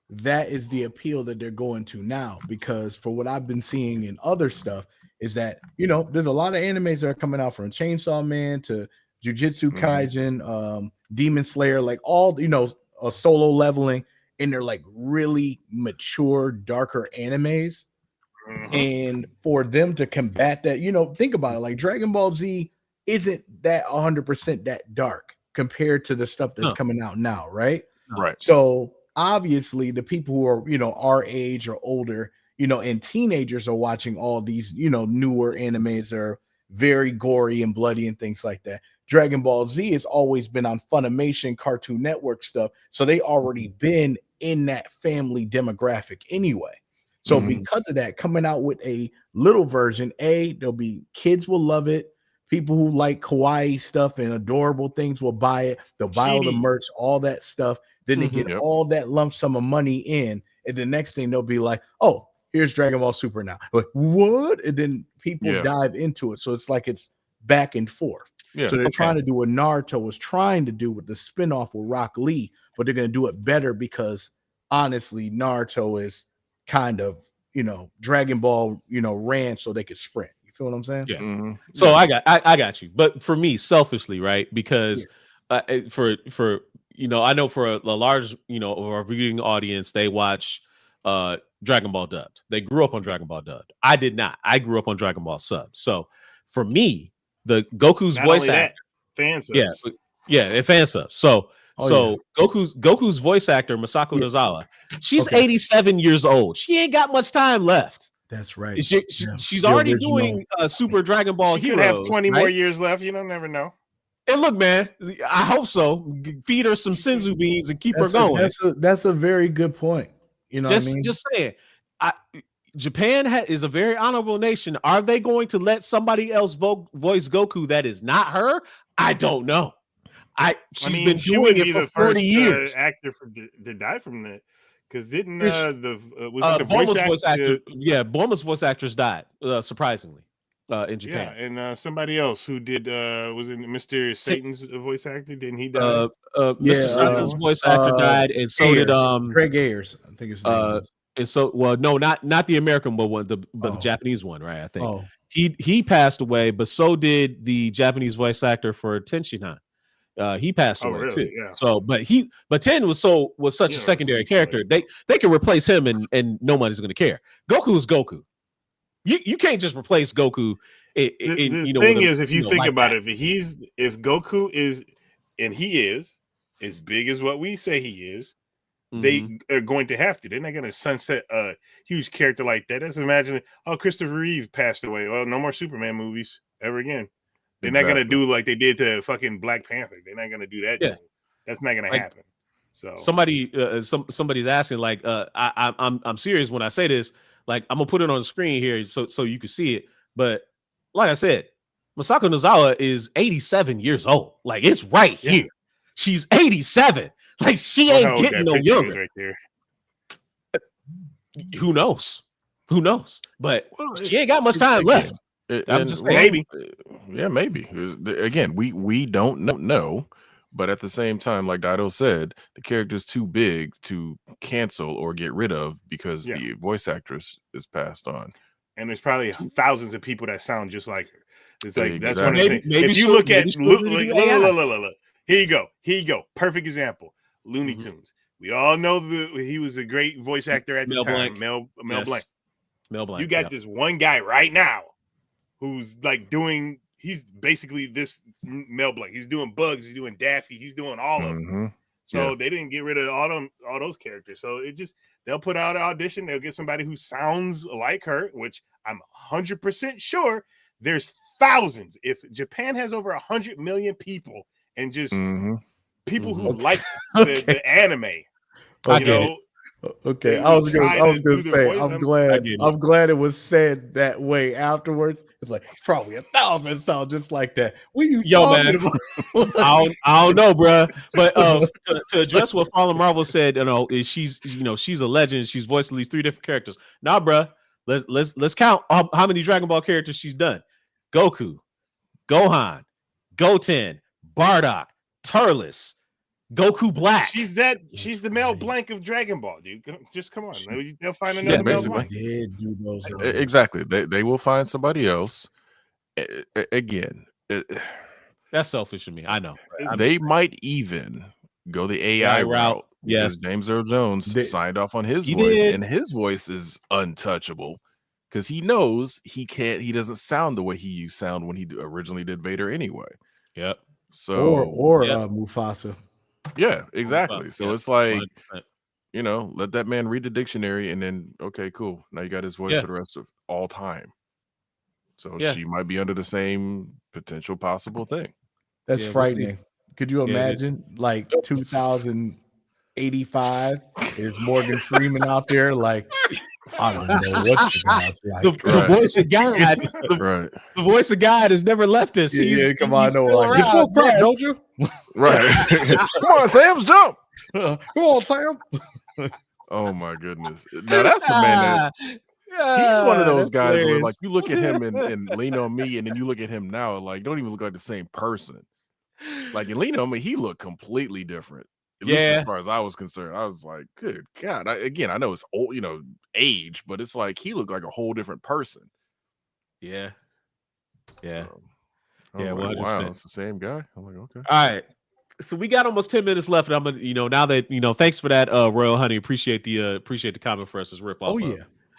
that is the appeal that they're going to now, because for what I've been seeing in other stuff is that, there's a lot of animes that are coming out, from Chainsaw Man to Jujutsu Kaisen, Demon Slayer, like all, Solo Leveling, and they're like really mature, darker animes. And for them to combat that, think about it, like Dragon Ball Z isn't that 100% that dark compared to the stuff that's coming out now, right? Right. So obviously the people who are, our age or older, and teenagers are watching all these, newer animes that are very gory and bloody and things like that. Dragon Ball Z has always been on Funimation, Cartoon Network stuff. So they already been in that family demographic anyway. So because of that, coming out with a little version, there'll be kids will love it. People who like kawaii stuff and adorable things will buy it. They'll buy all the merch, all that stuff. Then they get all that lump sum of money in. And the next thing they'll be like, oh, here's Dragon Ball Super now. Like, what? And then people dive into it. So it's like it's back and forth. Yeah, so they're trying to do what Naruto was trying to do with the spinoff with Rock Lee, but they're going to do it better because honestly, Naruto is kind of, Dragon Ball, ran so they could sprint. You feel what I'm saying? Yeah. So I got you. But for me, selfishly, right? Because for I know for a large, of our viewing audience, they watch Dragon Ball dubbed. They grew up on Dragon Ball dubbed. I did not. I grew up on Dragon Ball sub. So for me, the Goku's Not voice only actor, fan subs. and fan subs. So Goku's voice actor, Masako Nozawa, she's 87 years old. She ain't got much time left. That's right. She's already doing Super Dragon Ball Heroes. Could have 20 more years left. You don't never know. And look, man, I hope so. Feed her some senzu beans and keep her going. That's a very good point. Just saying. Japan is a very honorable nation. Are they going to let somebody else voice Goku that is not her? I don't know. She's been doing it for 40 years. Actor to die from that, because didn't the voice actor? Bulma's voice actress died surprisingly in Japan. Yeah, and somebody else who did was it Mr. Satan's voice actor? Didn't he die? Mr. Satan's voice actor died, and so did Greg Ayers. I think his name is. And so, no, not the American one, but the Japanese one, right? I think he passed away, but so did the Japanese voice actor for Tenshinhan. He passed away too. Yeah. So, but Ten was such a secondary character. They can replace him and nobody's going to care. Goku is Goku. You can't just replace Goku. The thing is, if you think about it, if Goku is, and he is as big as what we say he is, they are going to have to. They're not going to sunset a huge character like that. Let's imagine, Christopher Reeve passed away. Well, no more Superman movies ever again. They're not going to do like they did to fucking Black Panther. They're not going to do that. Yeah. That's not going to happen. So somebody's asking, like, I'm serious when I say this. Like, I'm gonna put it on the screen here so you can see it. But like I said, Masako Nozawa is 87 years old. Like, it's right here. She's 87. Like, she ain't getting no younger. Right there. Who knows? But she ain't got much time left. I'm just saying. Maybe. Yeah, maybe. Again, we don't know. But at the same time, like Dido said, the character's too big to cancel or get rid of because the voice actress is passed on. And there's probably thousands of people that sound just like her. It's like that's one of the things. If you look at look, here you go. Perfect example. Looney Tunes. We all know he was a great voice actor at the time. Mel Blanc. Mel Blanc. You got this one guy right now who's like doing. He's basically this Mel Blanc. He's doing Bugs. He's doing Daffy. He's doing all of them. So they didn't get rid of all those characters. So they'll put out an audition. They'll get somebody who sounds like her, which I'm 100% sure there's thousands. If Japan has over 100 million people and just people who like the anime, you know. Okay, I was gonna say I'm glad it was said that way afterwards. It's like probably 1,000 sound just like that. What are you talking about? I don't know, bro. But to address what Fallen Marvel said, is she's a legend. She's voiced at least 3 different characters. Nah, bro. Let's count how many Dragon Ball characters she's done. Goku, Gohan, Goten, Bardock, Turles, Goku Black. She's the Mel Blanc of Dragon Ball, dude. Just come on. They'll find another Mel Blanc. Did do those exactly. They will find somebody else. Again, that's selfish of me. I know. They might even go the AI route. Yes, James Earl Jones signed off on his voice, and his voice is untouchable because he knows he doesn't sound the way he used to sound when he originally did Vader anyway. Yep. So Mufasa. Yeah, exactly. So it's like, let that man read the dictionary and then, okay, cool. Now you got his voice for the rest of all time. So she might be under the same potential possible thing. That's frightening. Could you imagine like 2085 is Morgan Freeman out there like, I don't know what like. The voice of God. The voice of God has never left us. Come on, you smoke crack, don't you? Right. Come on, Sam, jump. Come on, Sam. Oh my goodness. Now that's the man he's one of those guys where like you look at him and Lean On Me, and then you look at him now, like don't even look like the same person. Like in Lean On Me, he looked completely different. At least as far as I was concerned, I was like, good God. I know it's old, age, but it's like he looked like a whole different person. Yeah. Yeah. So, like, wow, it's the same guy. I'm like, okay. All right. So we got almost 10 minutes left. And I'm gonna, now that thanks for that, Royal Honey. Appreciate the comment for us as riff off.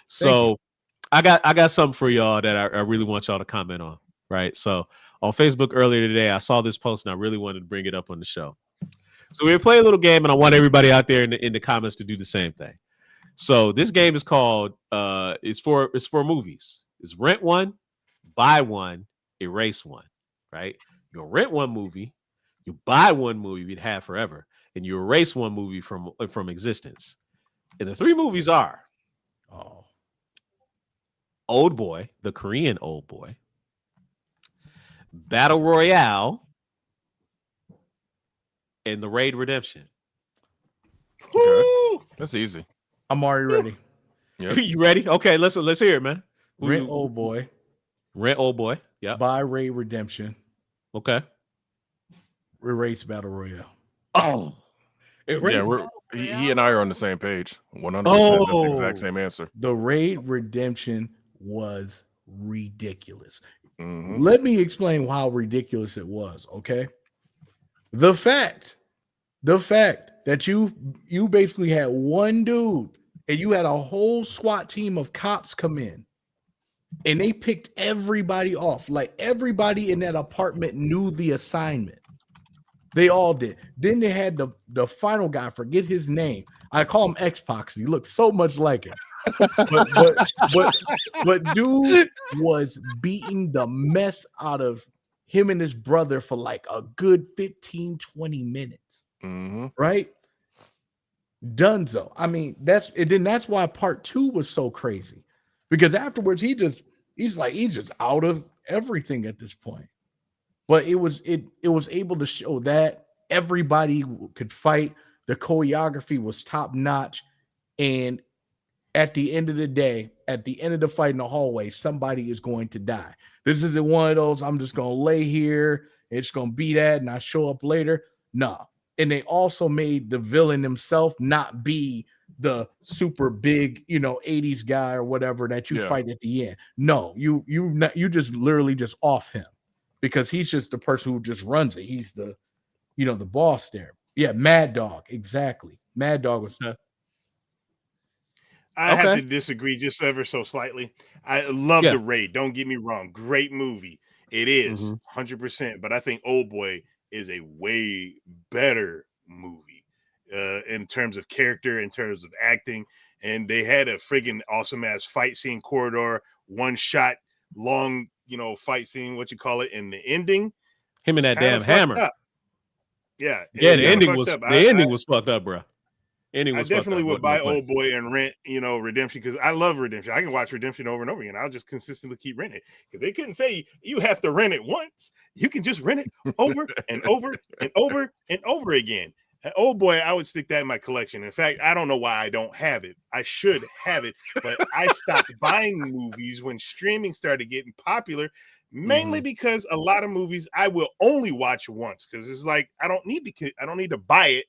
So I got something for y'all that I really want y'all to comment on. Right. So on Facebook earlier today, I saw this post and I really wanted to bring it up on the show. So we were playing a little game, and I want everybody out there in the comments to do the same thing. So this game is called it's for movies. It's rent one, buy one, erase one. Right? You'll rent one movie, you buy one movie you'd have forever, and you erase one movie from existence. And the 3 movies are Old Boy, the Korean Old Boy, Battle Royale, and The Raid Redemption. Okay. That's easy. I'm already ready. Yep. You ready? Okay, let's hear it, man. Rent Old Boy. Rent Old Boy. Yeah. Buy Raid Redemption. Okay. Erase Battle Royale. Oh. He and I are on the same page. 100%. That's the exact same answer. The Raid Redemption was ridiculous. Let me explain how ridiculous it was, okay? The fact that you basically had one dude and you had a whole SWAT team of cops come in and they picked everybody off. Like everybody in that apartment knew the assignment. They all did. Then they had the final guy, forget his name. I call him X-Pac. He looks so much like him. But dude was beating the mess out of him and his brother for like a good 15, 20 minutes. Right? Dunzo. I mean, that's why part 2 was so crazy. Because afterwards he's just out of everything at this point. But it was able to show that everybody could fight. The choreography was top notch, and at the end of the day, at the end of the fight in the hallway, somebody is going to die. This isn't one of those, I'm just going to lay here, it's going to be that, and I show up later. No. And they also made the villain himself not be the super big, 80s guy or whatever that you fight at the end. No, you just literally just off him. Because he's just the person who just runs it. He's the boss there. Yeah, Mad Dog. Exactly. Mad Dog was. I have to disagree just ever so slightly. I love The Raid. Don't get me wrong. Great movie. It is 100%. But I think Old Boy is a way better movie in terms of character, in terms of acting. And they had a friggin' awesome ass fight scene, corridor, one shot, long, fight scene, what you call it, in the ending. Him and that damn hammer. Up. Yeah. The ending was fucked up, bro. I definitely would buy Old Boy and rent, Redemption, because I love Redemption. I can watch Redemption over and over again. I'll just consistently keep renting it because they couldn't say you have to rent it once. You can just rent it over and over and over and over again. And Old Boy, I would stick that in my collection. In fact, I don't know why I don't have it. I should have it, but I stopped buying movies when streaming started getting popular, mainly because a lot of movies I will only watch once because it's like I don't need to buy it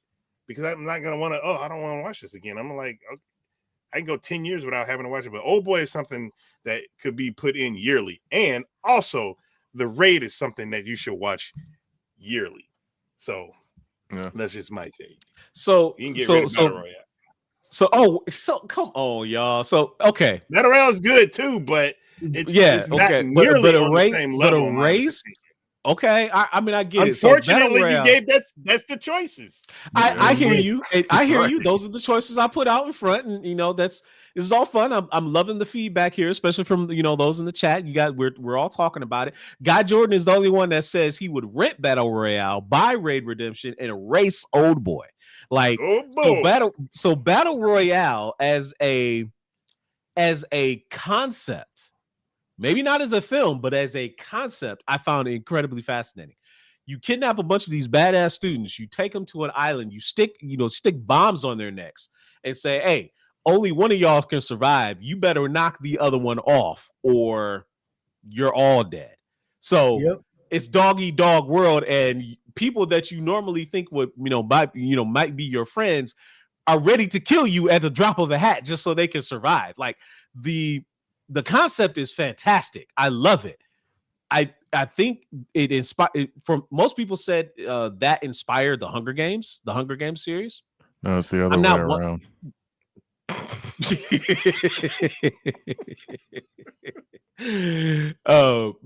because I'm not gonna want to. Oh, I don't want to watch this again. I'm like, okay, I can go 10 years without having to watch it. But Old Boy is something that could be put in yearly, and also The Raid is something that you should watch yearly. So. Yeah. That's just my take. So you can get rid of Battle Royale. So come on, y'all. So okay, Battle Royale is good too, but it's not nearly but on the same level. But a race, okay. I mean, I get Unfortunately, you gave that's the choices. I hear you. I hear you. Those are the choices I put out in front, and this is all fun. I'm loving the feedback here, especially from those in the chat. We're all talking about it. Guy Jordan is the only one that says he would rent Battle Royale, buy Raid Redemption, and erase Old Boy. Like Battle Royale as a concept, maybe not as a film, but as a concept, I found incredibly fascinating. You kidnap a bunch of these badass students, you take them to an island, you stick bombs on their necks, and say, "Hey, only one of y'all can survive. You better knock the other one off, or you're all dead." So it's dog eat dog world, and people that you normally think would might be your friends are ready to kill you at the drop of a hat just so they can survive. Like the concept is fantastic. I love it. I think it inspired. For most people said that inspired the Hunger Games series. No, it's the other way around.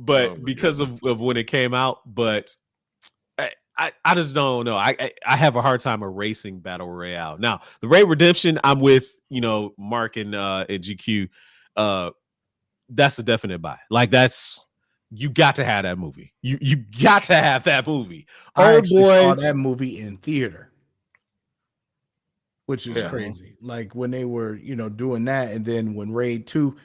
But because of when it came out, but I just don't know. I have a hard time erasing Battle Royale. Now, the Raid Redemption, I'm with Mark and GQ. That's a definite buy. Like you got to have that movie. You got to have that movie. I actually saw that movie in theater, which is crazy. Like when they were doing that, and then when Raid 2,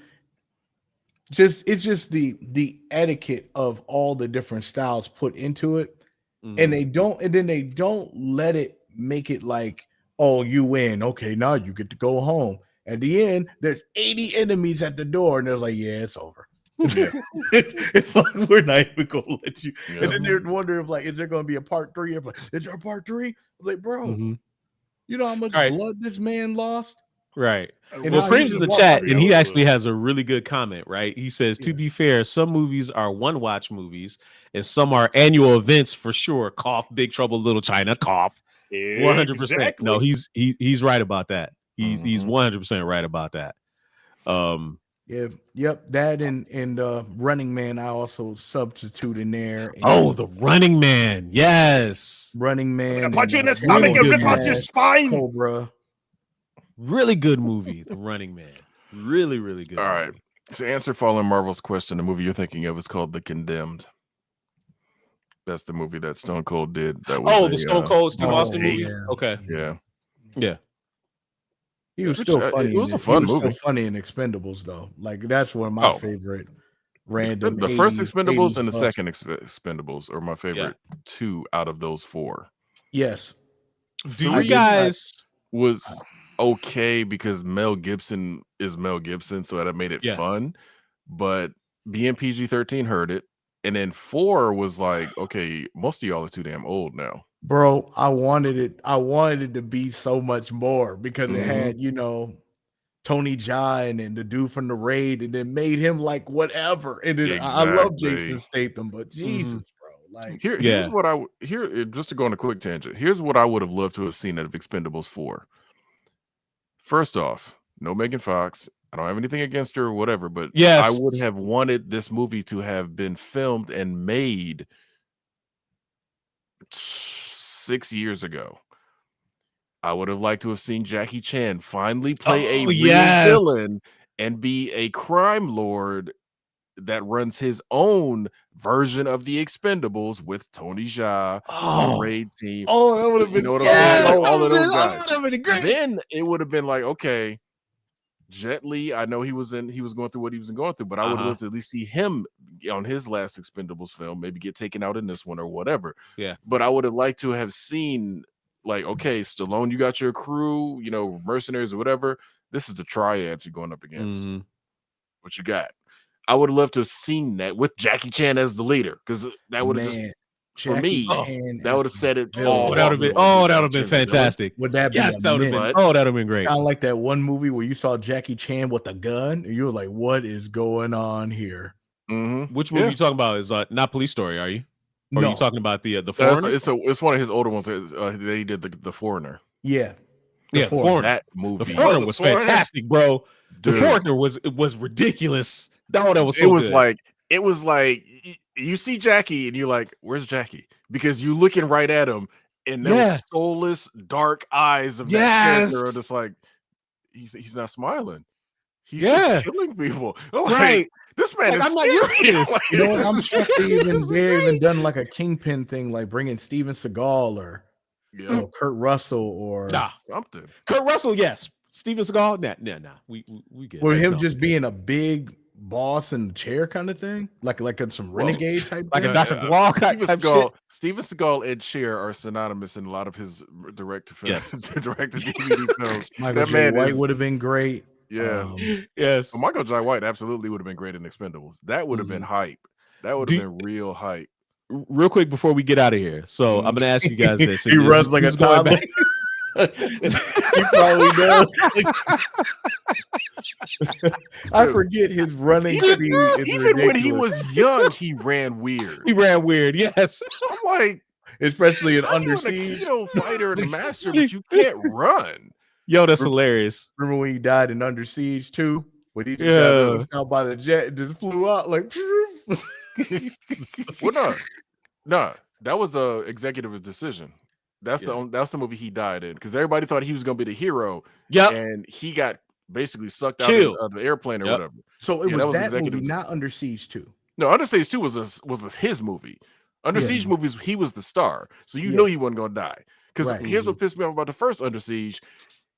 it's just the etiquette of all the different styles put into it. And they don't let it make it like, oh, you win. Okay, now you get to go home. At the end, there's 80 enemies at the door, and they're like, yeah, it's over. It's like, we're not even gonna let you. And then they're wondering, like, is there gonna be a part 3? I'm like, is there a part 3? I was like, bro, you know how much blood this man lost? Right. Well, Cream's in the chat, and he actually has a really good comment, right? He says, to be fair, some movies are one-watch movies, and some are annual events for sure. Cough, Big Trouble, Little China, cough. 100%. Exactly. No, he's right about that. He's 100% right about that. Yeah, yep. That and Running Man, I also substitute in there. Oh, the Running Man. Yes. Running Man. Punch you in the really stomach and good rip out your spine. Cobra. Really good movie, The Running Man. Really, really good. All right. To answer Fallen Marvel's question, the movie you're thinking of is called The Condemned. That's the movie that Stone Cold did. That was the Stone Cold Steve Austin movie. Yeah. Okay. Yeah. He was still funny. It was a fun movie. Still funny in Expendables though. Like that's one of my favorite random. The first 80s, Expendables 80s and the bust. second Expendables are my favorite two out of those four. Yes. Do you guys was okay because Mel Gibson is Mel Gibson, so that made it fun. But being PG-13 hurt it. And then 4 was like, okay, most of y'all are too damn old now. Bro, I wanted it to be so much more because it had, Tony Jaa and the dude from the Raid, and then made him like whatever. And then I love Jason Statham, but Jesus, bro. Like here's what just to go on a quick tangent. Here's what I would have loved to have seen out of Expendables 4. First off, no Megan Fox. I don't have anything against her or whatever, but I would have wanted this movie to have been filmed and made 6 years ago. I would have liked to have seen Jackie Chan finally play a real villain and be a crime lord that runs his own version of the Expendables with Tony Jaa, the Raid team. Oh, that would have been all of those guys. Then it would have been like, okay, Jet Li, I know he was going through what he was going through, but I would have loved to at least see him on his last Expendables film, maybe get taken out in this one or whatever. Yeah. But I would have liked to have seen, like, okay, Stallone, you got your crew, mercenaries or whatever. This is the triads you're going up against. What you got? I would have loved to have seen that with Jackie Chan as the leader, because that would have just, for me, that would have said it all. That would have been fantastic. Would that be that would have been? Oh, that would have been great. Kind of like that one movie where you saw Jackie Chan with a gun, and you were like, "What is going on here?" Which movie you talking about? Is not Police Story? Are you? Or are you talking about the Foreigner? It's one of his older ones. They did the Foreigner. Yeah, the Foreigner. That movie. The Foreigner was fantastic, bro. Dude. The Foreigner was ridiculous. That was so good. It was like you see Jackie and you're like, "Where's Jackie?" Because you looking right at him, and those soulless, dark eyes of that character are just like, he's not smiling. He's just killing people. Like, this man is. I'm not used to this. I'm shocked they even done like a Kingpin thing, like bringing Steven Seagal or Kurt Russell or something. Kurt Russell, yes. Steven Seagal, nah. We get. Or him just being a big boss in the chair kind of thing, like some renegade type, like a Dr. Glock type shit. Steven Seagal and Cher are synonymous in a lot of his direct to DVD films. Michael J. White would have been great. Yeah, yes. So Michael J. White absolutely would have been great in Expendables. That would have been hype. That would have been real hype. Real quick before we get out of here, so I'm gonna ask you guys this. He runs like a toddler. He probably does. I forget his running speed. Even when he was young, he ran weird. Yes. I'm like, especially in Under Siege. You're a fighter and a master, but you can't run. Yo, that's hilarious. Remember when he died in Under Siege too? When he just got sucked out by the jet and just flew out like. Well, no, that was a executive decision. That's the movie he died in, because everybody thought he was going to be the hero. Yeah, and he got basically sucked out of the airplane or whatever. So it was that movie, not Under Siege 2. No, Under Siege 2 was his movie. Under Siege movies, he was the star, so you know he wasn't going to die. Because here's what pissed me off about the first Under Siege: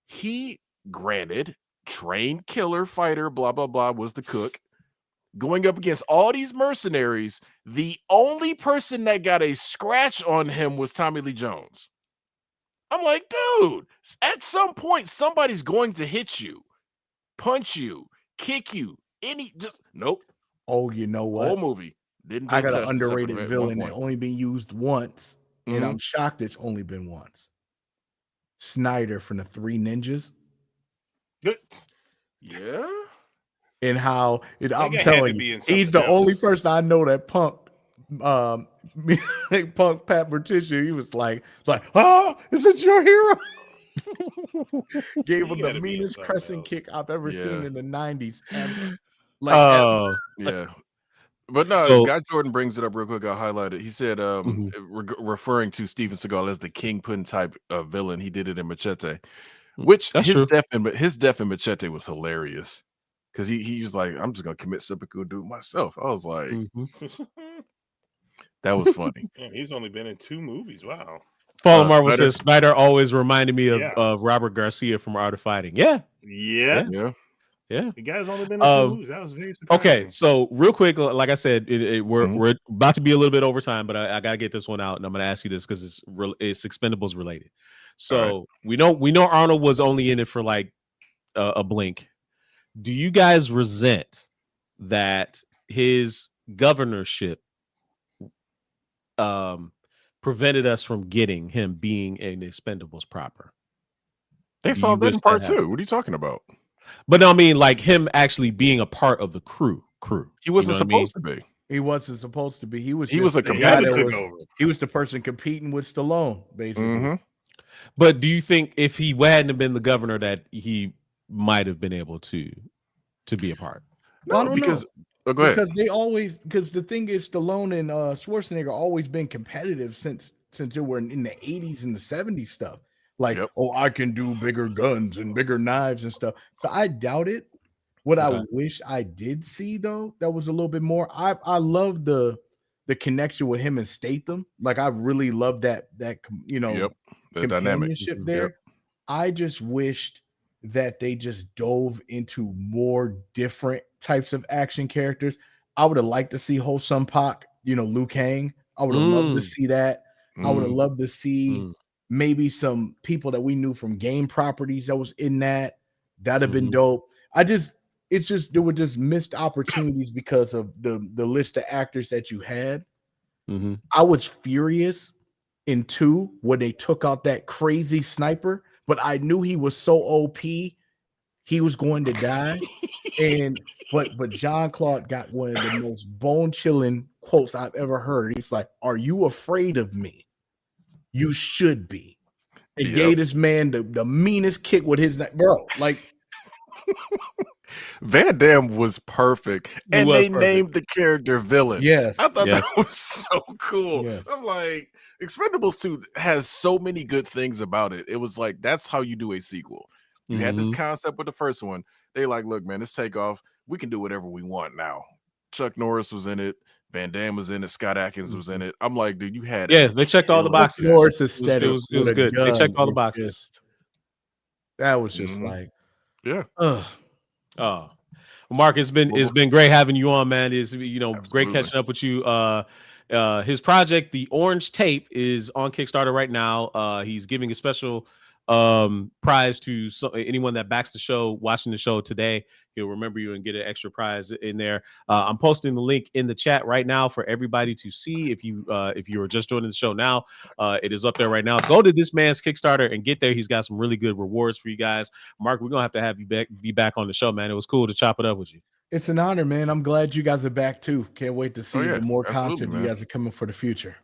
he, granted, trained killer, fighter, blah blah blah, was the cook. Going up against all these mercenaries, the only person that got a scratch on him was Tommy Lee Jones. I'm like, dude, at some point, somebody's going to hit you, punch you, kick you. Nope. Oh, you know what? Whole movie didn't. I got an underrated villain that only been used once, and I'm shocked it's only been once. Snyder from the Three Ninjas. Good. Yeah. And how I'm telling you, he's the only person I know that punked Pat Morticia. He was like, oh, is it your hero? Gave him the meanest crescent kick I've ever seen in the 90s. Like, yeah. But no, So Guy Jordan brings it up real quick. I'll highlight it. He said, Mhm. referring to Steven Seagal as the kingpin type of villain, he did it in Machete, which That's his true. death in Machete was hilarious because he was like, I'm just gonna commit seppuku and do it myself. I was like, Mhm. that was funny. Yeah, he's only been in 2 movies. Wow. Fallen Marvel Spider? says Spider always reminded me Yeah. of Robert Garcia from Art of Fighting. Yeah, Yeah. Yeah. yeah. The guy's only been in 2 movies. That was very surprising. Okay, so real quick, like I said, we're Mhm. we're about to be a little bit over time, but I gotta get this one out, and I'm gonna ask you this because it's Expendables related. So we know Arnold was only in it for like a blink. Do you guys resent that his governorship prevented us from getting him being an Expendables proper? They Do saw you that wish in that part happened? 2. What are you talking about? But no, I mean, like him actually being a part of the crew. He You wasn't know what I mean? supposed to be. he wasn't supposed to be. He was He was just a the guy Heyman that took was. over. He was the person competing with Stallone, basically. Mhm. But do you think if he hadn't have been the governor that he might have been able to be a part? Well, I No, don't because know. go ahead. Because the thing is, Stallone and Schwarzenegger always been competitive since they were in the 80s and the 70s stuff. Like, Yep. oh, I can do bigger guns and bigger knives and stuff. So I doubt it. What I Okay. wish I did see though, that was a little bit more. I love the connection with him and Statham. Like I really love that Yep. The dynamic. companionship Mhm. there. Yep. I just wished that they just dove into more different types of action characters. I would have liked to see Ho Sun Pak, Liu Kang. I would have loved to Mm, see that. I would have Mhm. loved to see mm, maybe some people that we knew from game properties that was in that. That'd have been mhm. dope. It's just there were just missed opportunities because of the list of actors that you had. Mhm. I was furious in 2 when they took out that crazy sniper, but I knew he was so OP, he was going to die. And but John Claude got one of the most bone chilling quotes I've ever heard. He's like, "Are you afraid of me? You should be." And Yep. gave this man the meanest kick with his neck, bro. Like, Van Damme was perfect, He and was they perfect. named the character villain. yes, I thought that Yes. was so cool. yes. I'm like, Expendables 2 has so many good things about it. It was like that's how you do a sequel. You had this Mhm. concept with the first one. They like, look, man, this takeoff. We can do whatever we want now. Chuck Norris was in it. Van Damme was in it. Scott Atkins was in it. I'm like, dude, you had Yeah, a they checked all the killer Chuck boxes. cast. Norris It was it aesthetic was it with was a good. They gun checked all the is boxes. just that was just Mhm. like, Yeah, Oh. Well, Mark, it's Well, been great having you on, man. It's great absolutely. catching up with you. His project, The Orange Tape, is on Kickstarter right now. He's giving a special prize to anyone that backs the show, watching the show today. He'll remember you and get an extra prize in there. I'm posting the link in the chat right now for everybody to see. If you are just joining the show now, it is up there right now. Go to this man's Kickstarter and get there. He's got some really good rewards for you guys. Mark, we're gonna have you be back on the show, man. It was cool to chop it up with you. it's an honor, man. I'm glad you guys are back too. Can't wait to see Oh yeah, the more absolutely, content you man. guys are coming for the future.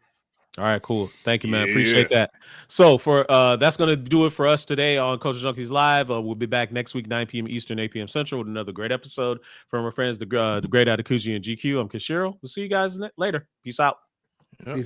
All right, cool. Thank you, man. Yeah. Appreciate that. So for that's gonna do it for us today on Culture Junkies Live. We'll be back next week, 9 p.m. Eastern, 8 p.m. Central, with another great episode from our friends, the great Adakuji and GQ. I'm Kishiro. We'll see you guys later. Peace out. Yep. Peace.